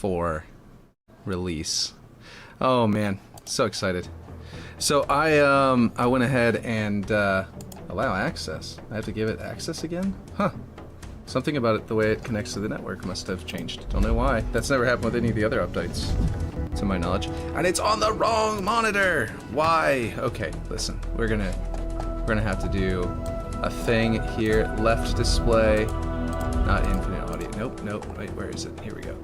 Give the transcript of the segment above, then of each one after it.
4 release. Oh man, so excited. So I went ahead and allow access. I have to give it access again? Huh. Something about it, the way it connects to the network must have changed. Don't know why. That's never happened with any of the other updates, to my knowledge. And it's on the wrong monitor! Why? Okay, listen. We're gonna have to do a thing here. Left display. Not infinite audio. Nope. Wait, where is it? Here we go.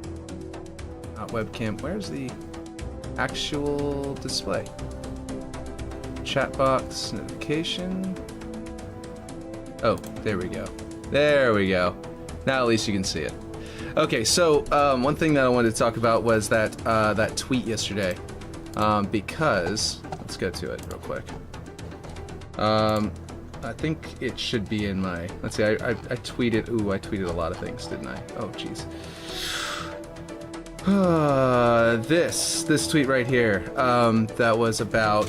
Not webcam. Where's the actual display? Chat box notification. Oh, there we go. There we go. Now at least you can see it. Okay, so one thing that I wanted to talk about was that that tweet yesterday, because let's go to it real quick. I think it should be in my. Let's see. I tweeted. Ooh, I tweeted a lot of things, didn't I? Oh, jeez. This tweet right here. That was about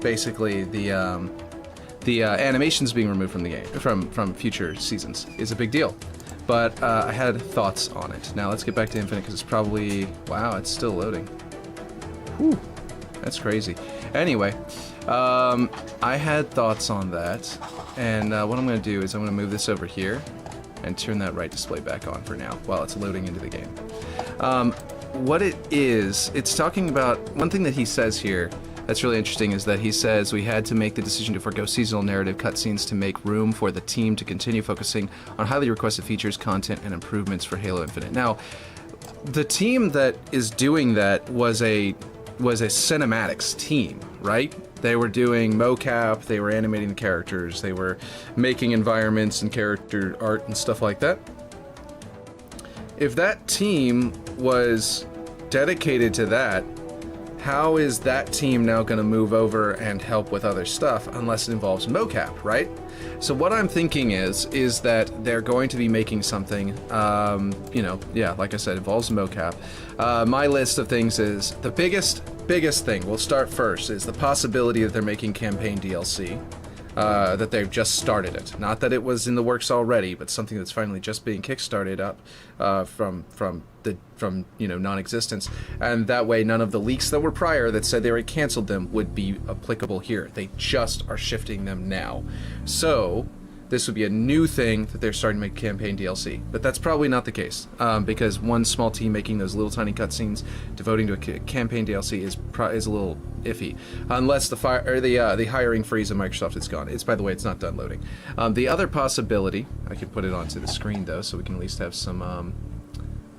basically the animations being removed from the game, from future seasons, is a big deal. But I had thoughts on it. Now let's get back to Infinite because it's probably... Wow, it's still loading. Whew, that's crazy. Anyway, I had thoughts on that. And what I'm going to do is I'm going to move this over here and turn that right display back on for now while it's loading into the game. What it is, it's talking about... One thing that he says here that's really interesting is that he says we had to make the decision to forgo seasonal narrative cutscenes to make room for the team to continue focusing on highly requested features, content, and improvements for Halo Infinite. Now, the team that is doing that was a cinematics team, right? They were doing mocap, they were animating the characters, they were making environments and character art and stuff like that. If that team was dedicated to that, how is that team now going to move over and help with other stuff unless it involves mocap, right? So what I'm thinking is that they're going to be making something, like I said, involves mocap. My list of things is the biggest thing, we'll start first, is the possibility that they're making campaign DLC. That they've just started it. Not that it was in the works already, but something that's finally just being kickstarted up from non-existence. And that way, none of the leaks that were prior that said they already canceled them would be applicable here. They just are shifting them now. So this would be a new thing that they're starting to make campaign DLC. But that's probably not the case, because one small team making those little tiny cutscenes devoting to a campaign DLC is a little iffy, unless the hiring freeze of Microsoft is gone. By the way, it's not done loading. The other possibility, I could put it onto the screen though, so we can at least have some.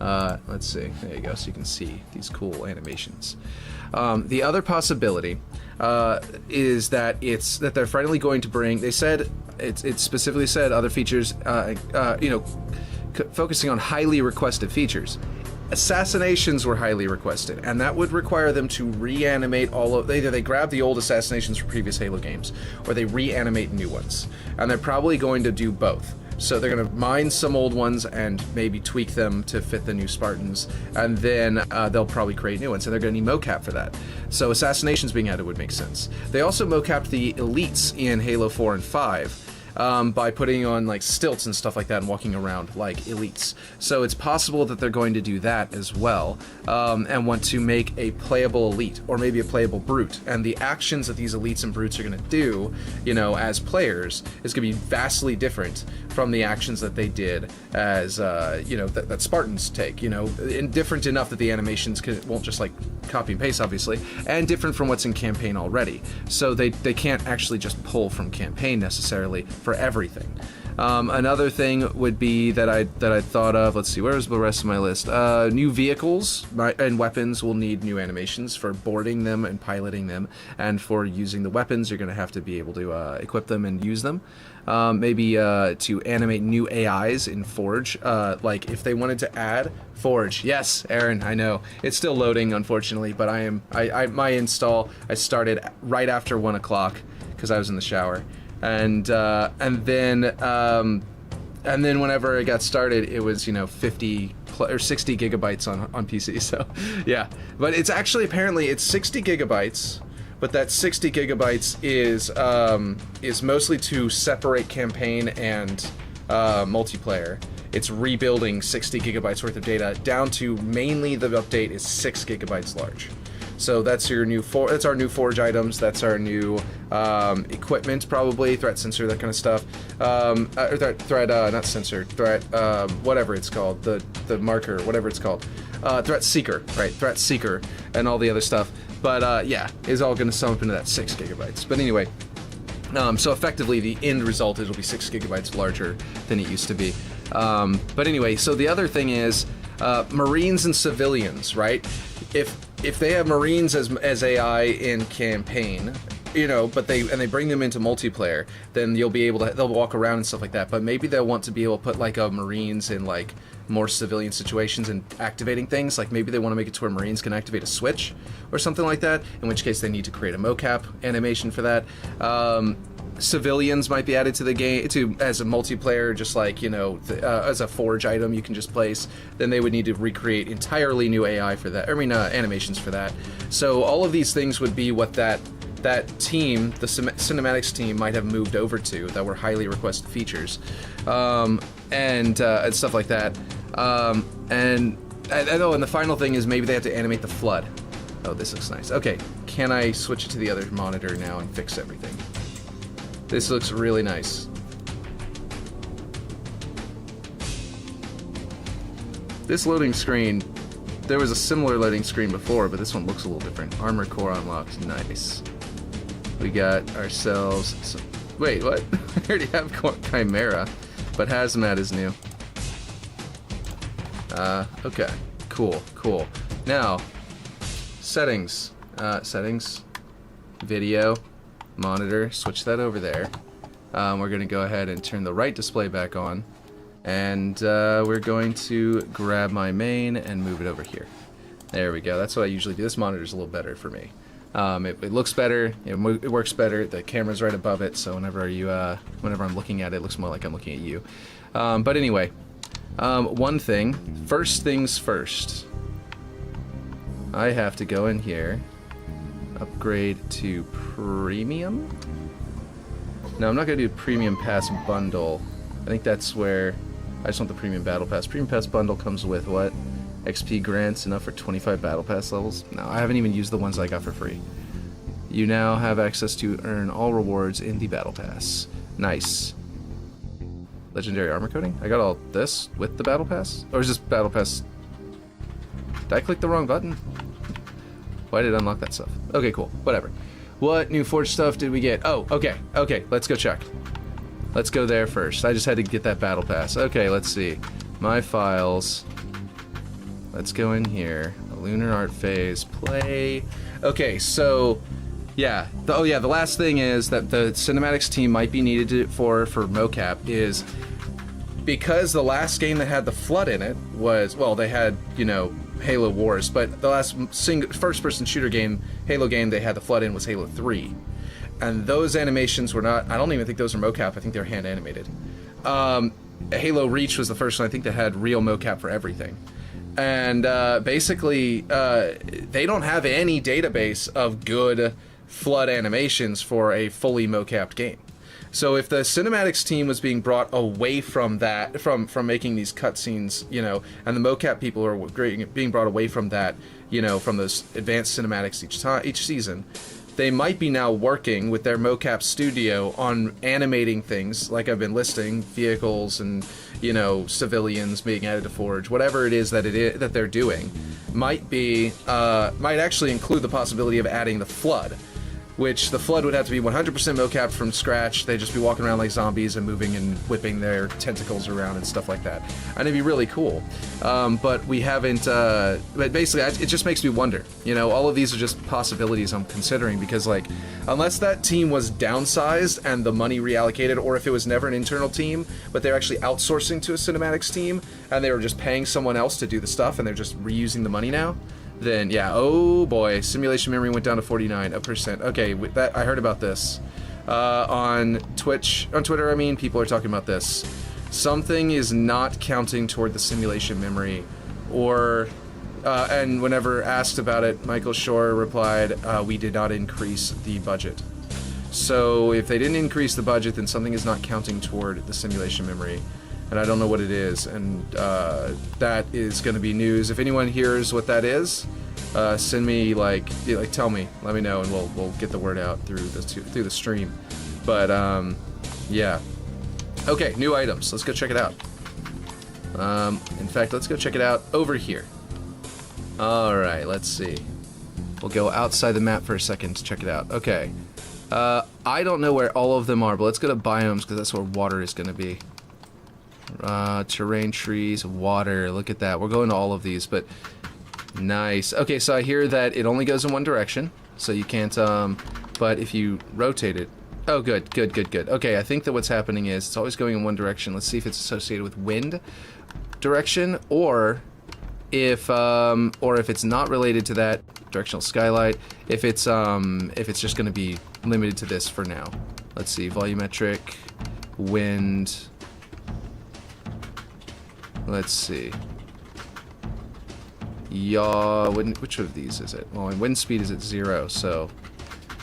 Let's see. There you go, so you can see these cool animations. The other possibility is that they're finally going to bring. They said it specifically said other features. Focusing on highly requested features. Assassinations were highly requested, and that would require them to reanimate all of... Either they grab the old assassinations from previous Halo games, or they reanimate new ones. And they're probably going to do both. So they're going to mine some old ones and maybe tweak them to fit the new Spartans, and then they'll probably create new ones, and they're going to need mocap for that. So assassinations being added would make sense. They also mocapped the elites in Halo 4 and 5, by putting on like stilts and stuff like that and walking around like elites. So it's possible that they're going to do that as well, and want to make a playable elite or maybe a playable brute. And the actions that these elites and brutes are going to do, as players, is going to be vastly different from the actions that they did as, that Spartans take. And different enough that the animations won't just like copy and paste, obviously, and different from what's in campaign already. So they can't actually just pull from campaign necessarily for everything. Another thing would be that I thought of. Let's see, where's the rest of my list? New vehicles and weapons will need new animations for boarding them and piloting them, and for using the weapons, you're going to have to be able to equip them and use them. Maybe to animate new AIs in Forge, like if they wanted to add Forge. Yes, Aaron, I know it's still loading, unfortunately, but my install I started right after 1 o'clock because I was in the shower. And then whenever it got started, it was 50 or 60 gigabytes on PC. So yeah, but it's actually apparently it's 60 gigabytes, but that 60 gigabytes is mostly to separate campaign and multiplayer. it's rebuilding 60 gigabytes worth of data down to mainly the update is 6 gigabytes large. So that's your new that's our new Forge items. That's our new equipment, probably threat sensor, that kind of stuff. Or threat not sensor, threat whatever it's called, the marker, whatever it's called, threat seeker, right? Threat seeker and all the other stuff. But yeah, is all going to sum up into that 6 gigabytes. But anyway, so effectively the end result it'll be 6 gigabytes larger than it used to be. But anyway, so the other thing is Marines and civilians, right? If they have Marines as AI in campaign, you know, but they bring them into multiplayer, then you'll be able to, they'll walk around and stuff like that. But maybe they'll want to be able to put like a Marines in like more civilian situations and activating things. Like maybe they want to make it to where Marines can activate a switch or something like that. In which case they need to create a mocap animation for that. Civilians might be added to the game as a multiplayer, just like, you know, as a Forge item you can just place. Then they would need to recreate entirely new AI for that. I mean, animations for that. So all of these things would be what that team, the cinematics team, might have moved over to, that were highly requested features, and stuff like that. And the final thing is maybe they have to animate the flood. Oh, this looks nice. Okay, can I switch it to the other monitor now and fix everything? This looks really nice. This loading screen, there was a similar loading screen before, but this one looks a little different. Armor core unlocked, nice. We got ourselves some, wait, what? I already have Chimera, but Hazmat is new. Okay, cool. Now, settings, video, monitor, switch that over there. We're going to go ahead and turn the right display back on, and we're going to grab my main and move it over here. There we go. That's what I usually do. This monitor's a little better for me. It looks better, it works better, the camera's right above it, so whenever I'm looking at it, it looks more like I'm looking at you. But anyway, one thing, first things first, I have to go in here, upgrade to premium? No, I'm not going to do premium pass bundle. I think that's where, I just want the premium battle pass. Premium pass bundle comes with what? XP grants enough for 25 battle pass levels? No, I haven't even used the ones I got for free. You now have access to earn all rewards in the battle pass. Nice. Legendary armor coating? I got all this with the battle pass? Or is this battle pass... Did I click the wrong button? Why did it unlock that stuff? Okay, cool. Whatever. What new Forge stuff did we get? Oh, okay. Let's go check. Let's go there first. I just had to get that battle pass. Okay, let's see. My files. Let's go in here. A Lunar Art Phase. Play. Okay, so... Yeah. The last thing is that the cinematics team might be needed for mocap is... Because the last game that had the flood in it was... Well, they had, you know... Halo Wars, but the last first-person shooter game, Halo game, they had the flood in was Halo 3. And those animations were not, I don't even think those are mocap, I think they're hand animated. Halo Reach was the first one, I think, that had real mocap for everything. And basically, they don't have any database of good flood animations for a fully mocapped game. So if the cinematics team was being brought away from that, from making these cutscenes, you know, and the mocap people are being brought away from that, you know, from those advanced cinematics each season, they might be now working with their mocap studio on animating things, like I've been listing, vehicles and, you know, civilians being added to Forge, whatever it is that they're doing, might actually include the possibility of adding the flood. Which the flood would have to be 100% mocap from scratch. They'd just be walking around like zombies and moving and whipping their tentacles around and stuff like that. And it'd be really cool. But we haven't, but basically it just makes me wonder. You know, all of these are just possibilities I'm considering because, like, unless that team was downsized and the money reallocated, or if it was never an internal team, but they're actually outsourcing to a cinematics team and they were just paying someone else to do the stuff and they're just reusing the money now, then yeah, oh boy, simulation memory went down to 49%. Okay, that I heard about this on Twitter. I mean, people are talking about this. Something is not counting toward the simulation memory, or and whenever asked about it, Michael Shore replied, "We did not increase the budget." So if they didn't increase the budget, then something is not counting toward the simulation memory. and I don't know what it is, and that is going to be news. If anyone hears what that is, send me tell me, let me know, and we'll get the word out through the stream. But yeah. Okay, new items. Let's go check it out. In fact, let's go check it out over here. All right, let's see. We'll go outside the map for a second to check it out. Okay. I don't know where all of them are, but let's go to biomes because that's where water is going to be. Terrain, trees, water. Look at that. We're going to all of these, but nice. Okay, so I hear that it only goes in one direction, so you can't, but if you rotate it... Oh, good. Okay, I think that what's happening is it's always going in one direction. Let's see if it's associated with wind direction, or if it's not related to that, directional skylight, if it's just going to be limited to this for now. Let's see, volumetric, wind. Let's see. Yaw, which of these is it? Well, wind speed is at 0, so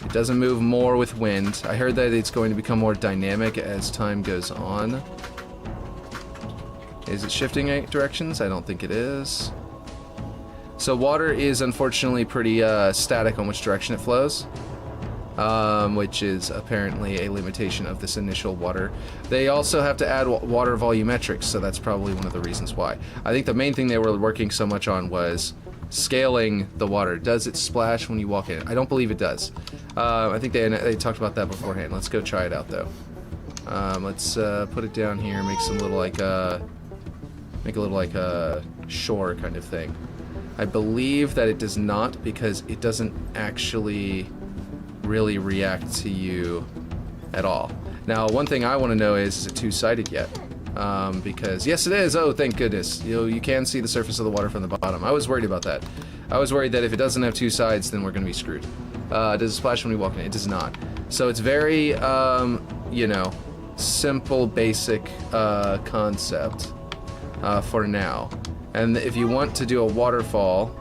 it doesn't move more with wind. I heard that it's going to become more dynamic as time goes on. Is it shifting directions? I don't think it is. So water is unfortunately pretty static on which direction it flows, which is apparently a limitation of this initial water. They also have to add water volumetrics, so that's probably one of the reasons why. I think the main thing they were working so much on was scaling the water. Does it splash when you walk in? I don't believe it does. I think they talked about that beforehand. Let's go try it out though. Let's put it down here, make a little like a shore kind of thing. I believe that it does not, because it doesn't actually really react to you at all. Now, one thing I want to know is it two-sided yet? Because yes, it is. Oh, thank goodness. You can see the surface of the water from the bottom. I was worried about that. I was worried that if it doesn't have two sides, then we're going to be screwed. Does it splash when we walk in? It does not. So it's very, you know, simple, basic concept for now. And if you want to do a waterfall,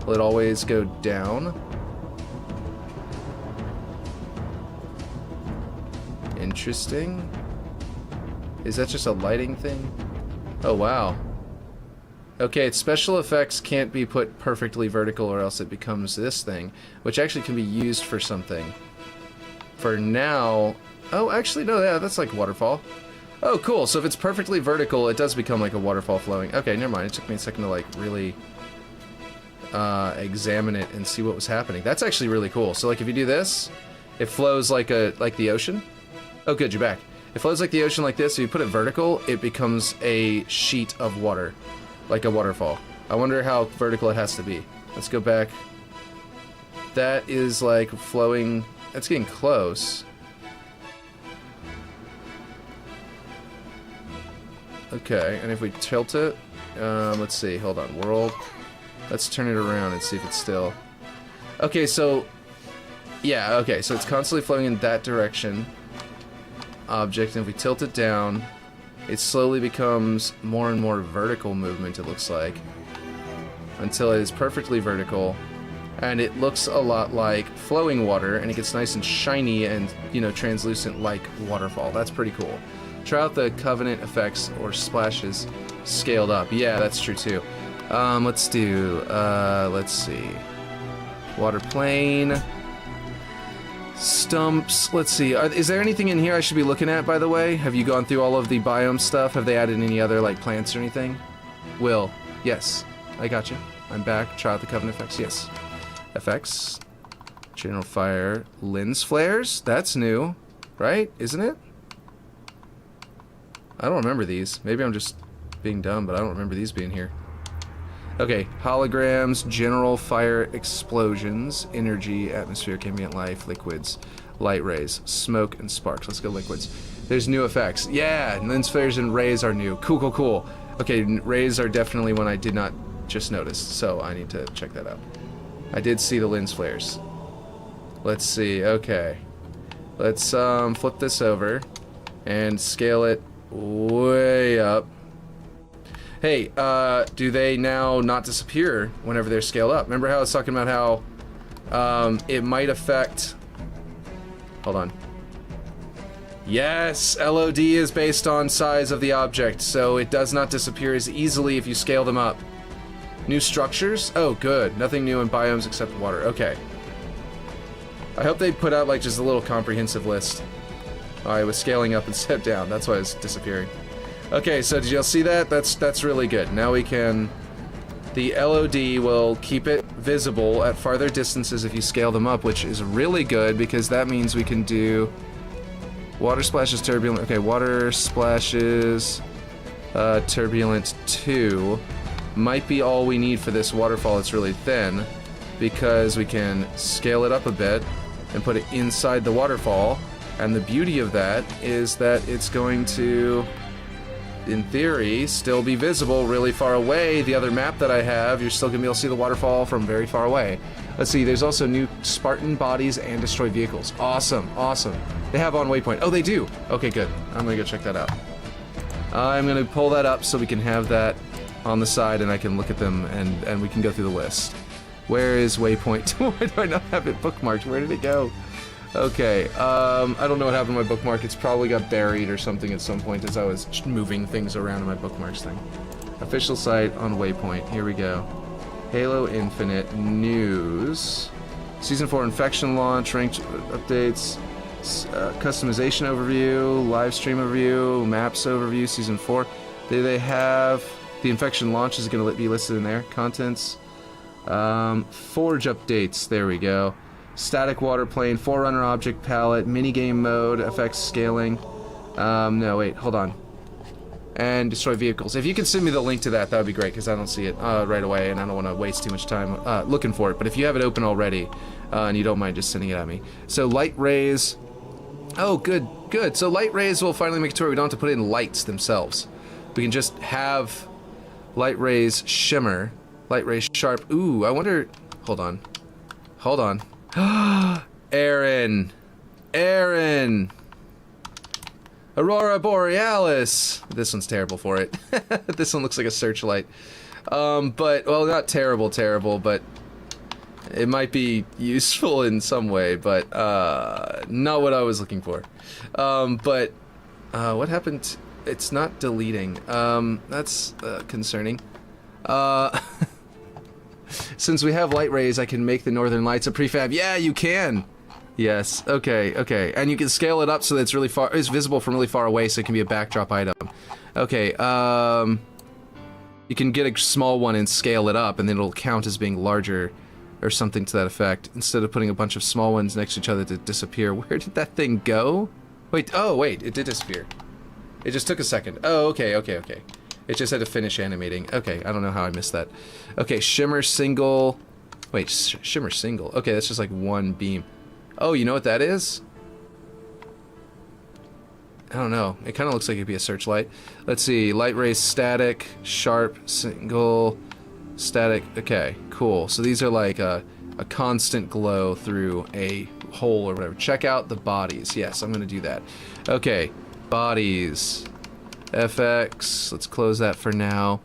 will it always go down? Interesting. Is that just a lighting thing? Oh, wow. Okay, its special effects can't be put perfectly vertical or else it becomes this thing, which actually can be used for something. For now... Oh, actually, no, yeah, that's like a waterfall. Oh, cool. So if it's perfectly vertical, it does become like a waterfall flowing. Okay, never mind. It took me a second to like really examine it and see what was happening. That's actually really cool. So like if you do this, it flows like the ocean. Oh, good, you're back. It flows like the ocean like this. If you put it vertical, it becomes a sheet of water, like a waterfall. I wonder how vertical it has to be. Let's go back. That is like flowing. That's getting close. Okay, and if we tilt it, let's see, hold on, world. Let's turn it around and see if it's still. Okay, so, yeah, okay, so it's constantly flowing in that direction. Object, and if we tilt it down, it slowly becomes more and more vertical movement, it looks like, until it is perfectly vertical, and it looks a lot like flowing water, and it gets nice and shiny and, you know, translucent like waterfall. That's pretty cool. Try out the Covenant effects or splashes scaled up. Yeah, that's true too. Let's do, let's see. Water plane. Stumps. Let's see. Is there anything in here I should be looking at, by the way? Have you gone through all of the biome stuff? Have they added any other, like, plants or anything? Will. Yes. I got you. I'm back. Try out the Covenant effects. Yes. Effects. General fire. Lens flares? That's new. Right? Isn't it? I don't remember these. Maybe I'm just being dumb, but I don't remember these being here. Okay, holograms, general fire explosions, energy, atmospheric, ambient life, liquids, light rays, smoke, and sparks. Let's go liquids. There's new effects. Yeah, lens flares and rays are new. Cool, cool, cool. Okay, rays are definitely one I did not just notice, so I need to check that out. I did see the lens flares. Let's see, okay. Let's flip this over and scale it way up. Hey, do they now not disappear whenever they're scaled up? Remember how I was talking about how it might affect... Hold on. Yes, LOD is based on size of the object, so it does not disappear as easily if you scale them up. New structures? Oh, good. Nothing new in biomes except water. Okay. I hope they put out, like, just a little comprehensive list. I was scaling up and step down. That's why it's disappearing. Okay, so did y'all see that? That's really good. Now we can... The LOD will keep it visible at farther distances if you scale them up, which is really good because that means we can do... Water splashes turbulent. Okay, water splashes turbulent 2 might be all we need for this waterfall. It's really thin because we can scale it up a bit and put it inside the waterfall. And the beauty of that is that it's going to, in theory, still be visible really far away. The other map that I have, you're still gonna be able to see the waterfall from very far away. Let's see, there's also new Spartan bodies and destroyed vehicles. Awesome, awesome. They have on waypoint. Oh, they do. Okay, good. I'm gonna go check that out. I'm gonna pull that up so we can have that on the side and I can look at them and we can go through the list. Where is waypoint? Why do I not have it bookmarked? Where did it go? Okay, I don't know what happened to my bookmark. It's probably got buried or something at some point as I was moving things around in my bookmarks thing. Official site on waypoint. Here we go. Halo Infinite news. Season 4 infection launch, ranked updates, customization overview, live stream overview, maps overview, Season 4. They have the infection launch is going to be listed in there. Contents. Forge updates. There we go. Static water plane, Forerunner object palette, minigame mode, effects scaling. No, wait, hold on. And destroy vehicles. If you can send me the link to that, that would be great, because I don't see it right away, and I don't want to waste too much time looking for it. But if you have it open already, and you don't mind just sending it at me. So, light rays. Oh, good, good. So, light rays will finally make it to where we don't have to put in lights themselves. We can just have light rays shimmer, light rays sharp. Ooh, I wonder... Hold on. Hold on. Aaron! Aaron! Aurora Borealis! This one's terrible for it. This one looks like a searchlight. But, well, not terrible, but it might be useful in some way, but, not what I was looking for. But, what happened? It's not deleting. That's, concerning. Since we have light rays, I can make the Northern Lights a prefab. Yeah, you can! Yes, okay, okay. And you can scale it up so that it's really far, it's visible from really far away so it can be a backdrop item. Okay, you can get a small one and scale it up and then it'll count as being larger or something to that effect, instead of putting a bunch of small ones next to each other to disappear. Where did that thing go? Wait, oh wait, it did disappear. It just took a second. Oh, okay, okay, okay. It just had to finish animating. Okay, I don't know how I missed that. Okay, shimmer single. Wait, shimmer single. Okay, that's just like one beam. Oh, you know what that is? I don't know. It kind of looks like it'd be a searchlight. Let's see. Light rays static, sharp, single, static. Okay, cool. So these are like a constant glow through a hole or whatever. Check out the bodies. Yes, I'm going to do that. Okay, bodies. FX. Let's close that for now.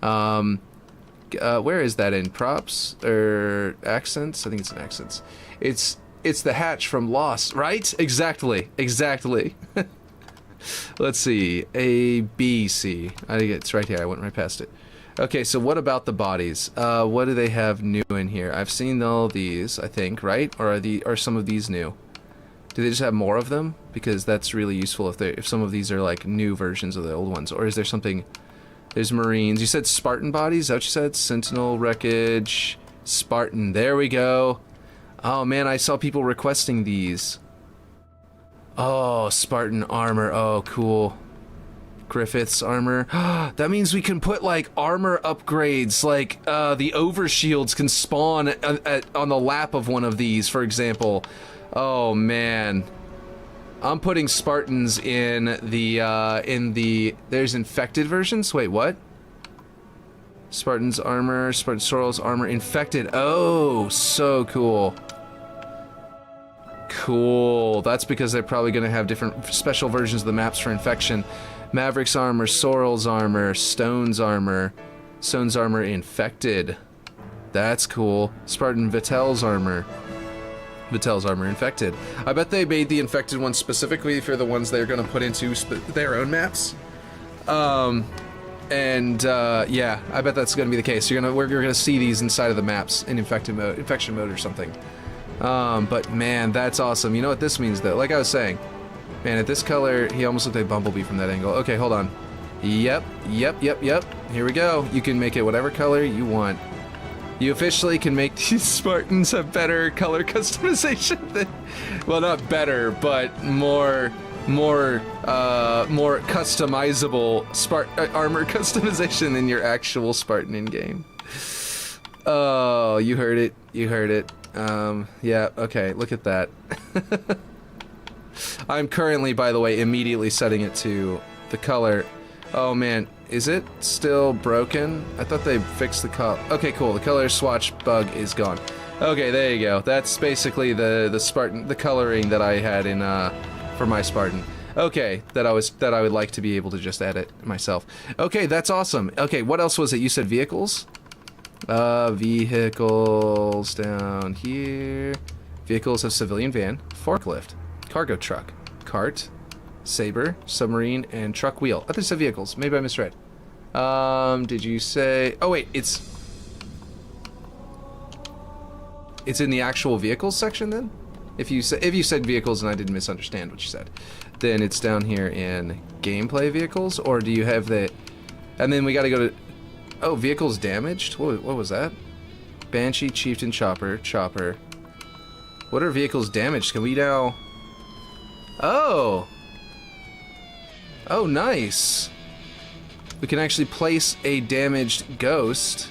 Where is that in? Props? Or accents? I think it's in accents. It's the hatch from Lost, right? Exactly. Exactly. Let's see. A, B, C. I think it's right here. I went right past it. Okay, so what about the bodies? What do they have new in here? I've seen all these, I think, right? Or are some of these new? Do they just have more of them? Because that's really useful if some of these are like new versions of the old ones. Or is there something... There's Marines. You said Spartan bodies? Is that what you said? Sentinel, Wreckage, Spartan. There we go. Oh man, I saw people requesting these. Oh, Spartan armor. Oh, cool. Griffith's armor. That means we can put like armor upgrades, like the overshields can spawn on the lap of one of these, for example. Oh man. I'm putting Spartans in the there's infected versions? Wait, what? Spartan's armor, Spartan Sorrel's armor, infected. Oh, so cool. Cool. That's because they're probably going to have different special versions of the maps for infection. Maverick's armor, Sorrel's armor, Stone's armor. Stone's armor infected. That's cool. Spartan Vitel's armor. Vitel's armor infected. I bet they made the infected ones specifically for the ones they're going to put into their own maps. Yeah, I bet that's going to be the case. We're gonna see these inside of the maps in infection mode or something. But man, that's awesome. You know what this means though? Like I was saying, man, at this color, he almost looked like Bumblebee from that angle. Okay, hold on. Yep. Here we go. You can make it whatever color you want. You officially can make these Spartans have better color customization than, well, not better, but more customizable armor customization than your actual Spartan in game. Oh, you heard it. Yeah, okay, look at that. I'm currently, by the way, immediately setting it to the color. Oh man, is it still broken? I thought they fixed the color. Okay, cool, the color swatch bug is gone. Okay, there you go. That's basically the Spartan, the coloring that I had in, for my Spartan. Okay, that I would like to be able to just edit myself. Okay, that's awesome. Okay, what else was it? You said vehicles? Vehicles down here. Vehicles have civilian van, forklift, cargo truck, cart, saber, submarine, and truck wheel. I thought you said vehicles. Maybe I misread. Did you say... Oh wait, it's in the actual vehicles section then? If you said vehicles and I didn't misunderstand what you said, then it's down here in gameplay vehicles, or do you have the... And then we gotta go to... Oh, vehicles damaged? What was that? Banshee, Chieftain, Chopper. What are vehicles damaged? Can we now... Oh! Oh, nice! We can actually place a damaged ghost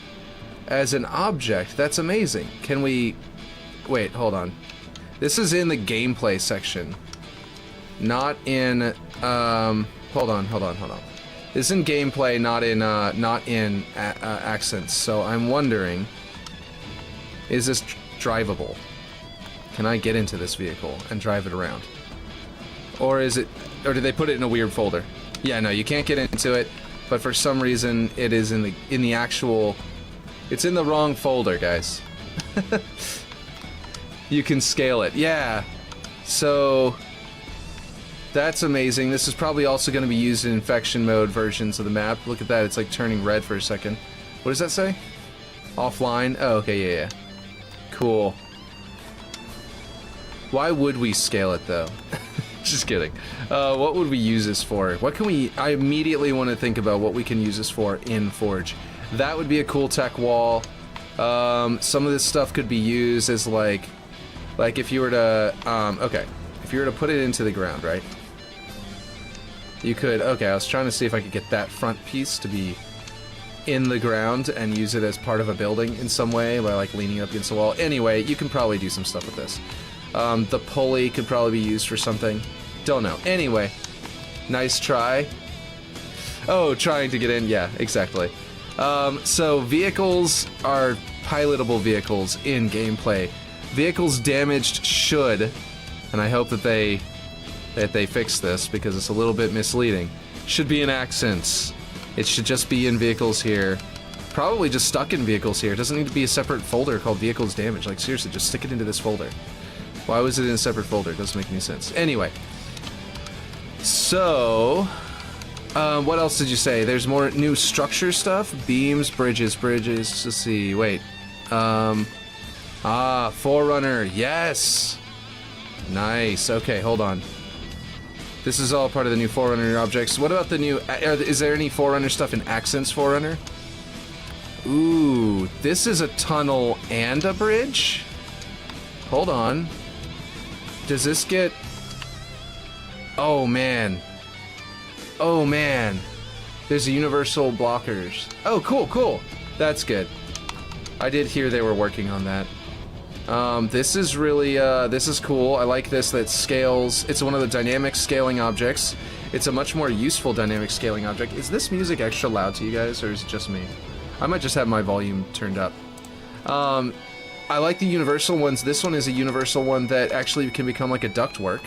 as an object. That's amazing. Can we... Wait, hold on. This is in the gameplay section. Not in... Hold on. This is in gameplay, not in accents. So I'm wondering, is this drivable? Can I get into this vehicle and drive it around? Or did they put it in a weird folder? Yeah, no, you can't get into it, but for some reason it is in the actual... It's in the wrong folder, guys. You can scale it. Yeah. So... That's amazing. This is probably also going to be used in infection mode versions of the map. Look at that, it's like turning red for a second. What does that say? Offline? Oh, okay, yeah. Cool. Why would we scale it, though? Just kidding. What would we use this for? What can we... I immediately want to think about what we can use this for in Forge. That would be a cool tech wall. Some of this stuff could be used as like if you were to... okay. If you were to put it into the ground, right? You could... Okay, I was trying to see if I could get that front piece to be in the ground and use it as part of a building in some way by like leaning up against the wall. Anyway, you can probably do some stuff with this. The pulley could probably be used for something. Don't know. Anyway, nice try. Oh, trying to get in. Yeah, exactly. So vehicles are pilotable vehicles in gameplay. Vehicles damaged should, and I hope that they fix this because it's a little bit misleading, should be in accents. It should just be in vehicles here. Probably just stuck in vehicles here. It doesn't need to be a separate folder called vehicles damaged. Like seriously, just stick it into this folder. Why was it in a separate folder? It doesn't make any sense. Anyway. So, what else did you say? There's more new structure stuff? Beams, bridges. Let's see, wait. Forerunner, yes! Nice, okay, hold on. This is all part of the new Forerunner objects. What about the new... is there any Forerunner stuff in Accents Forerunner? Ooh, this is a tunnel and a bridge? Hold on. Does this get... Oh, man. Oh, man. There's universal blockers. Oh, cool. That's good. I did hear they were working on that. This is really, this is cool. I like this, that scales. It's one of the dynamic scaling objects. It's a much more useful dynamic scaling object. Is this music extra loud to you guys, or is it just me? I might just have my volume turned up. I like the universal ones. This one is a universal one that actually can become like a ductwork.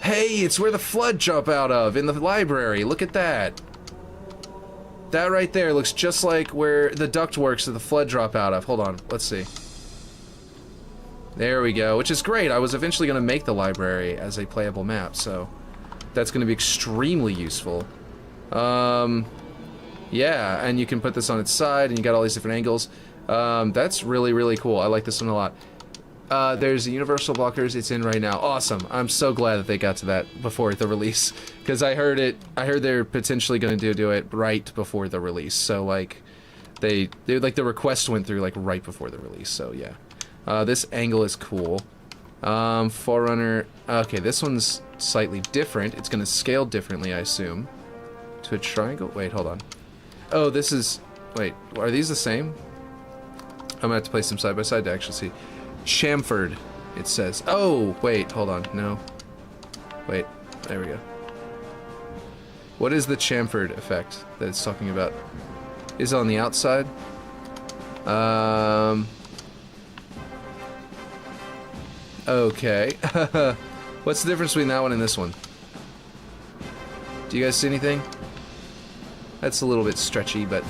Hey, it's where the flood jump out of in the library. Look at that. That right there looks just like where the ductworks of the flood drop out of. Hold on, let's see. There we go, which is great. I was eventually going to make the library as a playable map, so that's going to be extremely useful. Yeah, and you can put this on its side, and you got all these different angles. That's really, really cool. I like this one a lot. There's the universal blockers. It's in right now. Awesome. I'm so glad that they got to that before the release, because I heard they're potentially going to do it right before the release. So like, they like the request went through like right before the release. So yeah, this angle is cool. Forerunner. Okay, this one's slightly different. It's going to scale differently, I assume, to a triangle. Wait, hold on. Oh, this is. Wait, are these the same? I'm gonna have to place them side by side to actually see. Chamfered, it says. Oh, wait, hold on. No. Wait, there we go. What is the chamfered effect that it's talking about? Is it on the outside? Okay. What's the difference between that one and this one? Do you guys see anything? That's a little bit stretchy, but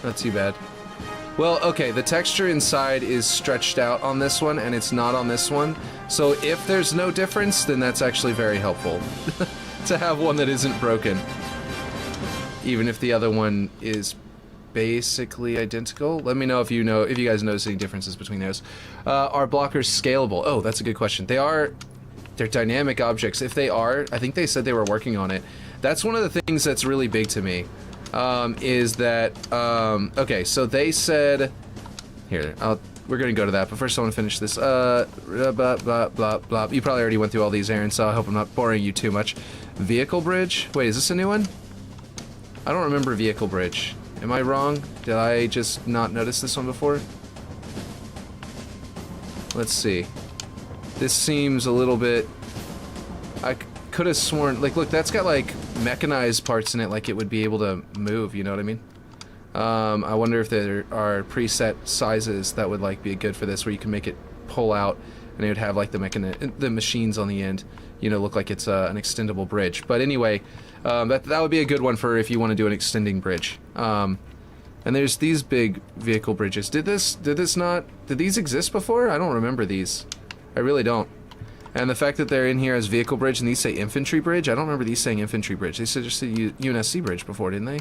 not too bad. Well, okay, the texture inside is stretched out on this one, and it's not on this one. So if there's no difference, then that's actually very helpful. To have one that isn't broken. Even if the other one is basically identical. Let me know if you guys notice any differences between those. Are blockers scalable? Oh, that's a good question. They're dynamic objects. If they are, I think they said they were working on it. That's one of the things that's really big to me. Is that, okay, so they said, here, we're gonna go to that, but first I want to finish this, blah, blah, blah, blah. You probably already went through all these errands, so I hope I'm not boring you too much. Vehicle bridge? Wait, is this a new one? I don't remember vehicle bridge. Am I wrong? Did I just not notice this one before? Let's see. This seems a little bit, I could have sworn, like, look, that's got, like, mechanized parts in it, like it would be able to move, you know what I mean? I wonder if there are preset sizes that would, like, be good for this, where you can make it pull out, and it would have, like, the machines on the end, you know, look like it's an extendable bridge. But anyway, that would be a good one for if you want to do an extending bridge. And there's these big vehicle bridges. Did these exist before? I don't remember these. I really don't. And the fact that they're in here as vehicle bridge and these say infantry bridge, I don't remember these saying infantry bridge. They said just the UNSC bridge before, didn't they?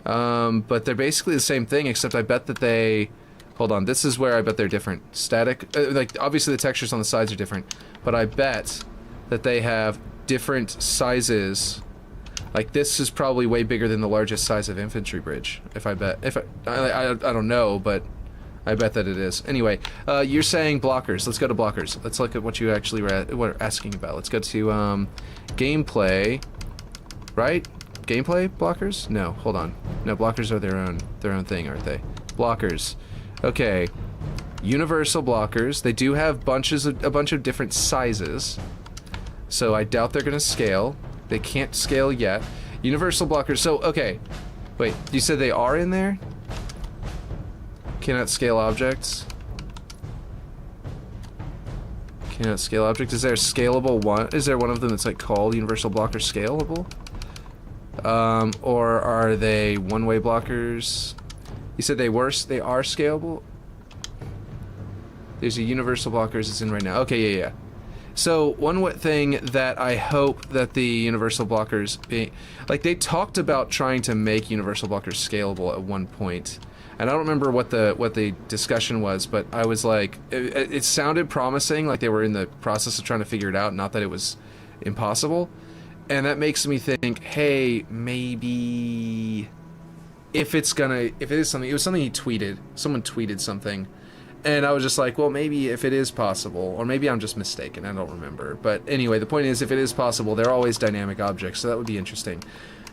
But they're basically the same thing, except I bet that they... Hold on, this is where I bet they're different. Static, like, obviously the textures on the sides are different, but I bet that they have different sizes. Like, this is probably way bigger than the largest size of infantry bridge, if I bet. I don't know, but... I bet that it is. Anyway, you're saying blockers. Let's go to blockers. Let's look at what you actually were asking about. Let's go to gameplay. Right? Gameplay blockers? No, hold on. No, blockers are their own thing, aren't they? Blockers. Okay. Universal blockers. They do have a bunch of different sizes. So I doubt they're going to scale. They can't scale yet. Universal blockers. So, okay. Wait, you said they are in there? Cannot scale objects. Cannot scale objects. Is there a scalable one? Is there one of them that's like called universal blocker scalable? Or are they one-way blockers? You said they are scalable? There's a universal blockers that's in right now. Okay, yeah. So one thing that I hope that the universal blockers be, like, they talked about trying to make universal blockers scalable at one point. And I don't remember what the discussion was, but I was like, it sounded promising, like they were in the process of trying to figure it out, not that it was impossible. And that makes me think, hey, maybe if it is something, it was something he tweeted, someone tweeted something, and I was just like, well, maybe if it is possible, or maybe I'm just mistaken, I don't remember. But anyway, the point is, if it is possible, they're always dynamic objects, so that would be interesting.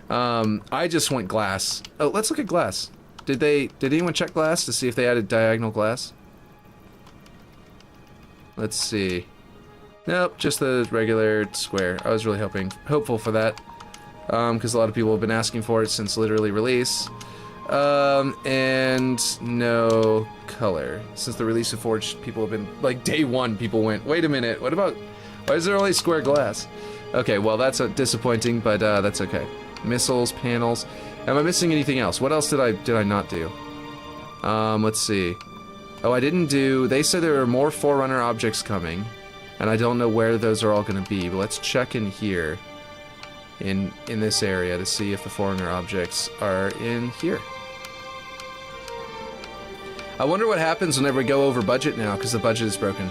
I just want glass. Oh, let's look at glass. Did anyone check glass to see if they added diagonal glass? Let's see. Nope, just the regular square. I was really hopeful for that, because a lot of people have been asking for it since literally release. And no color. Since the release of Forge, people have been, like, day one, people went, wait a minute, why is there only square glass? Okay, well, that's disappointing, but that's okay. Missiles, panels. Am I missing anything else? What else did I not do? Let's see. Oh, I didn't do... They said there are more Forerunner objects coming, and I don't know where those are all going to be, but let's check in here, in this area, to see if the Forerunner objects are in here. I wonder what happens whenever we go over budget now, because the budget is broken.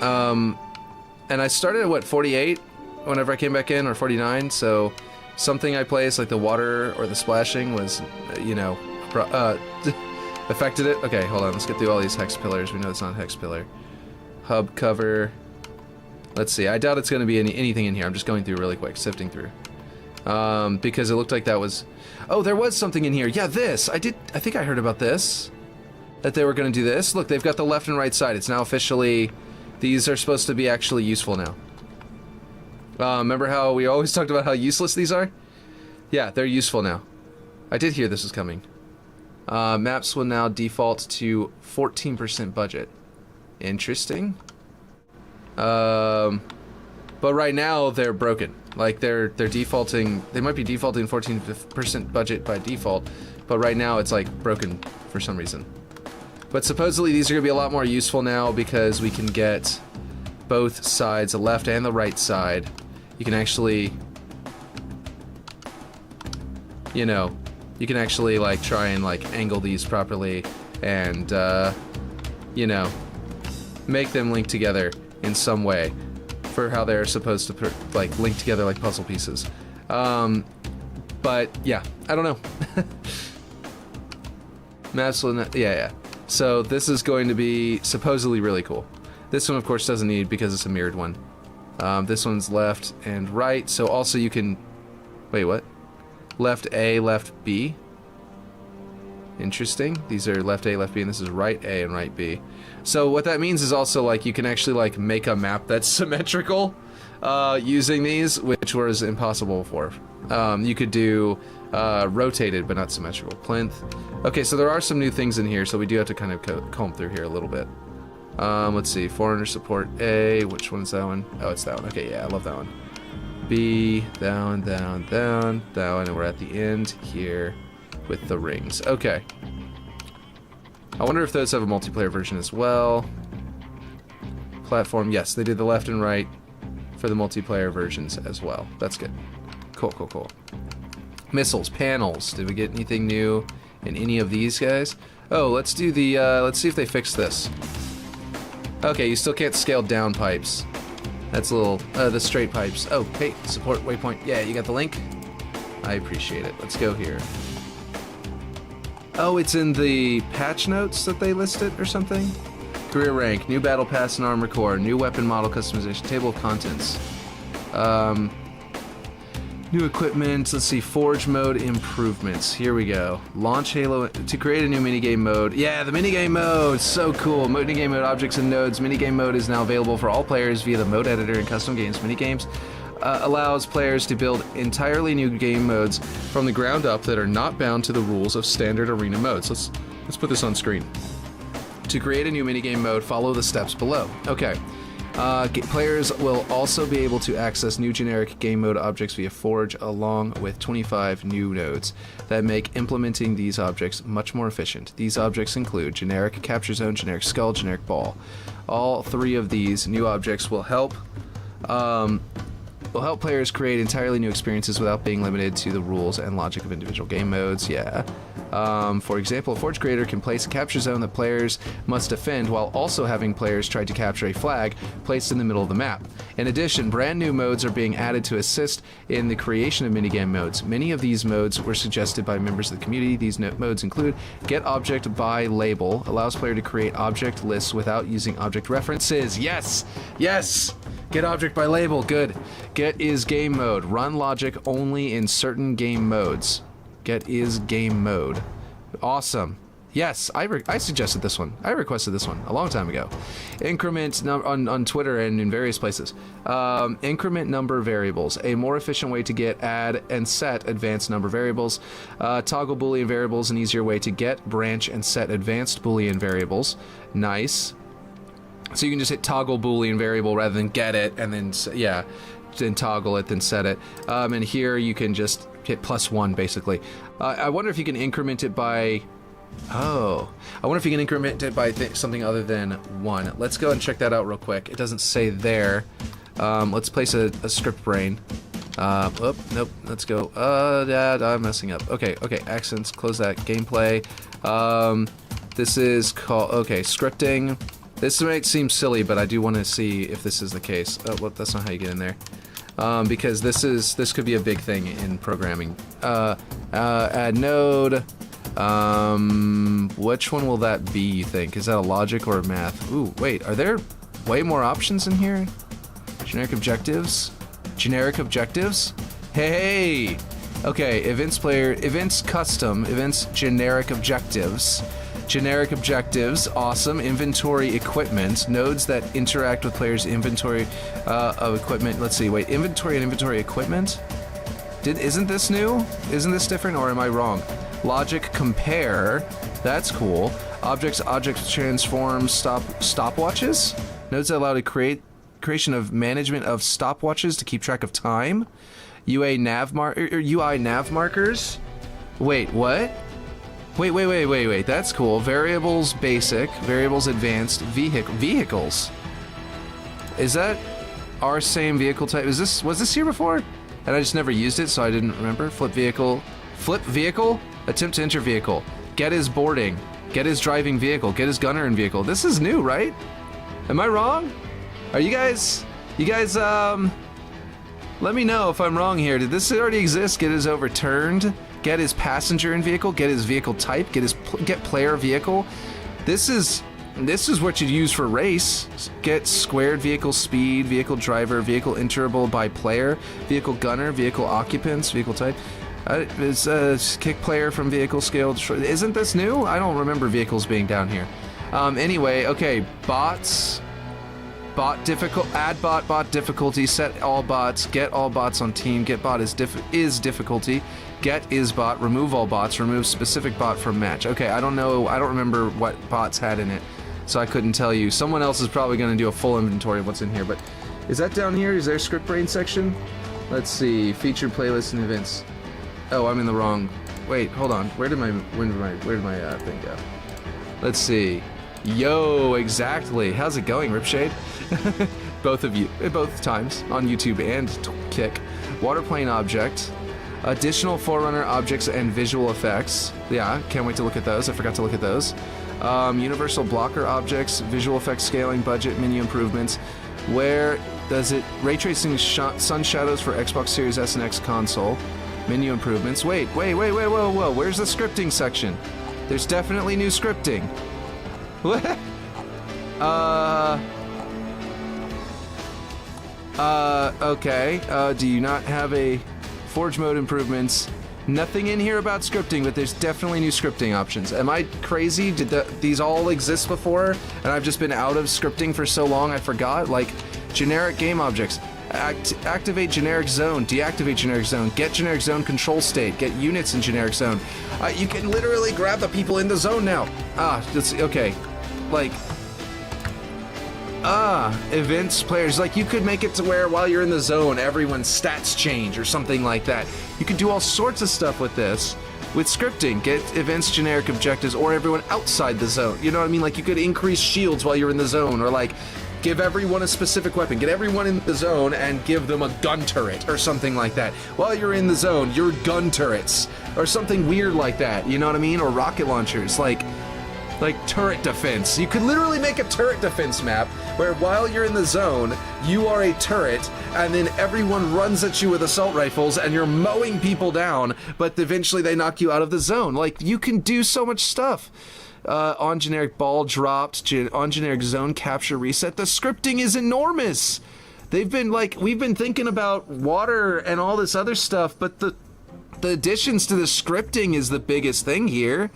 And I started at, what, 48 whenever I came back in, or 49, so something I placed, like the water or the splashing, was, you know, affected it. Okay, hold on, let's get through all these hex pillars. We know it's not a hex pillar. Hub cover. Let's see, I doubt it's going to be anything in here. I'm just going through really quick, sifting through. Because it looked like that was... Oh, there was something in here. Yeah, this. I think I heard about this. That they were going to do this. Look, they've got the left and right side. It's now officially... These are supposed to be actually useful now. Remember how we always talked about how useless these are? Yeah, they're useful now. I did hear this was coming. Maps will now default to 14% budget. Interesting. But right now they're broken. Like they're defaulting. They might be defaulting 14% budget by default, but right now it's like broken for some reason. But supposedly these are going to be a lot more useful now because we can get both sides, the left and the right side. You can actually, you know, you can actually like try and like angle these properly and, you know, make them link together in some way for how they're supposed to like link together like puzzle pieces. But yeah, I don't know. Maps will not, yeah. So this is going to be supposedly really cool. This one, of course, doesn't need because it's a mirrored one. This one's left and right, so also you can... Wait, what? Left A, left B. Interesting. These are left A, left B, and this is right A and right B. So what that means is also, like, you can actually, like, make a map that's symmetrical using these, which was impossible before. You could do rotated, but not symmetrical. Plinth. Okay, so there are some new things in here, so we do have to kind of comb through here a little bit. Let's see. Forerunner support A. Which one's that one? Oh, it's that one. Okay, yeah, I love that one. B. Down, down, down, down, and we're at the end here with the rings. Okay. I wonder if those have a multiplayer version as well. Platform. Yes, they did the left and right for the multiplayer versions as well. That's good. Cool, cool, cool. Missiles, panels. Did we get anything new in any of these guys? Oh, let's do the, let's see if they fix this. Okay, you still can't scale down pipes. That's a little, the straight pipes. Oh, hey, support waypoint. Yeah, you got the link? I appreciate it. Let's go here. Oh, it's in the patch notes that they listed or something? Career rank, new battle pass and armor core, new weapon model customization, table of contents. New equipment, let's see, Forge mode improvements. Here we go. Launch Halo to create a new minigame mode. Yeah, the minigame mode, so cool. Minigame mode objects and nodes. Minigame mode is now available for all players via the mode editor in custom games. Minigames allows players to build entirely new game modes from the ground up that are not bound to the rules of standard arena modes. Let's put this on screen. To create a new minigame mode, follow the steps below. Okay. Players will also be able to access new generic game mode objects via Forge, along with 25 new nodes that make implementing these objects much more efficient. These objects include generic capture zone, generic skull, generic ball. All three of these new objects will help players create entirely new experiences without being limited to the rules and logic of individual game modes. Yeah. For example, a Forge creator can place a capture zone that players must defend while also having players try to capture a flag placed in the middle of the map. In addition, brand new modes are being added to assist in the creation of minigame modes. Many of these modes were suggested by members of the community. These modes include Get Object by Label, allows player to create object lists without using object references. Yes! Yes! Get Object by Label, good. Get is game mode, run logic only in certain game modes. Get is game mode. Awesome. Yes, I suggested this one. I requested this one a long time ago. Increment on Twitter and in various places. Increment number variables. A more efficient way to get, add, and set advanced number variables. Toggle Boolean variables, an easier way to get, branch, and set advanced Boolean variables. Nice. So you can just hit toggle Boolean variable rather than get it, and then, yeah, then toggle it, then set it. And here you can just hit +1, basically. I wonder if you can increment it by Oh, I wonder if you can increment it by something other than 1. Let's go and check that out real quick. It doesn't say there. Let's place a script brain. Oh, nope, let's go. I'm messing up. Okay, accents, close that. Gameplay. This is called, okay, scripting. This might seem silly, but I do want to see if this is the case. Oh, well, that's not how you get in there. Because this could be a big thing in programming. Add node. Which one will that be, you think? Is that a logic or a math? Ooh, wait, are there way more options in here? Generic objectives? Generic objectives? Hey! Okay, events player, events custom, events generic objectives. Generic objectives, awesome. Inventory equipment, nodes that interact with players' inventory of equipment. Let's see, wait, inventory and inventory equipment? Isn't this new? Isn't this different, or am I wrong? Logic compare, that's cool. Object transform stopwatches? Nodes that allow creation of management of stopwatches to keep track of time. UI nav markers? Wait, what? Wait, that's cool. Variables basic, variables advanced, vehicles. Is that our same vehicle type? Was this here before? And I just never used it, so I didn't remember. Flip vehicle, attempt to enter vehicle, get his boarding, get his driving vehicle, get his gunner in vehicle. This is new, right? Am I wrong? Are you guys, let me know if I'm wrong here. Did this already exist? Get his overturned, get his passenger in vehicle, get his vehicle type, get player vehicle. This is what you'd use for race. Get squared vehicle speed, vehicle driver, vehicle enterable by player, vehicle gunner, vehicle occupants, vehicle type. Is kick player from vehicle scale. Isn't this new? I don't remember vehicles being down here. Anyway, okay, bots. Bot difficult, add bot difficulty, set all bots, get all bots on team, get bot is difficulty, get is bot, remove all bots, remove specific bot from match. Okay, I don't know, I don't remember what bots had in it, so I couldn't tell you. Someone else is probably going to do a full inventory of what's in here, but is that down here? Is there a script brain section? Let's see, featured playlists and events. Oh, I'm in the wrong, wait, hold on, where did my thing go? Let's see. Yo, exactly. How's it going, Ripshade? Both of you, both times, on YouTube and Kick. Waterplane object, additional Forerunner objects and visual effects. Yeah, can't wait to look at those. I forgot to look at those. Universal blocker objects, visual effects scaling, budget, menu improvements. Where does it? Ray tracing sun shadows for Xbox Series S and X console. Menu improvements. Wait, whoa. Where's the scripting section? There's definitely new scripting. What? Okay. Do you not have a Forge mode improvements? Nothing in here about scripting, but there's definitely new scripting options. Am I crazy? Did these all exist before, and I've just been out of scripting for so long I forgot? Like, generic game objects. Activate generic zone, deactivate generic zone, get generic zone control state, get units in generic zone. You can literally grab the people in the zone now. That's okay. Like, events, players, like you could make it to where while you're in the zone, everyone's stats change or something like that. You could do all sorts of stuff with this. With scripting, get events generic objectives or everyone outside the zone. You know what I mean? Like you could increase shields while you're in the zone, or like give everyone a specific weapon. Get everyone in the zone and give them a gun turret or something like that. While you're in the zone, your gun turrets or something weird like that. You know what I mean? Or rocket launchers, like turret defense. You could literally make a turret defense map where while you're in the zone, you are a turret, and then everyone runs at you with assault rifles, and you're mowing people down, but eventually they knock you out of the zone. Like, you can do so much stuff. On generic ball dropped, on generic zone capture reset. The scripting is enormous. We've been thinking about water and all this other stuff, but the additions to the scripting is the biggest thing here.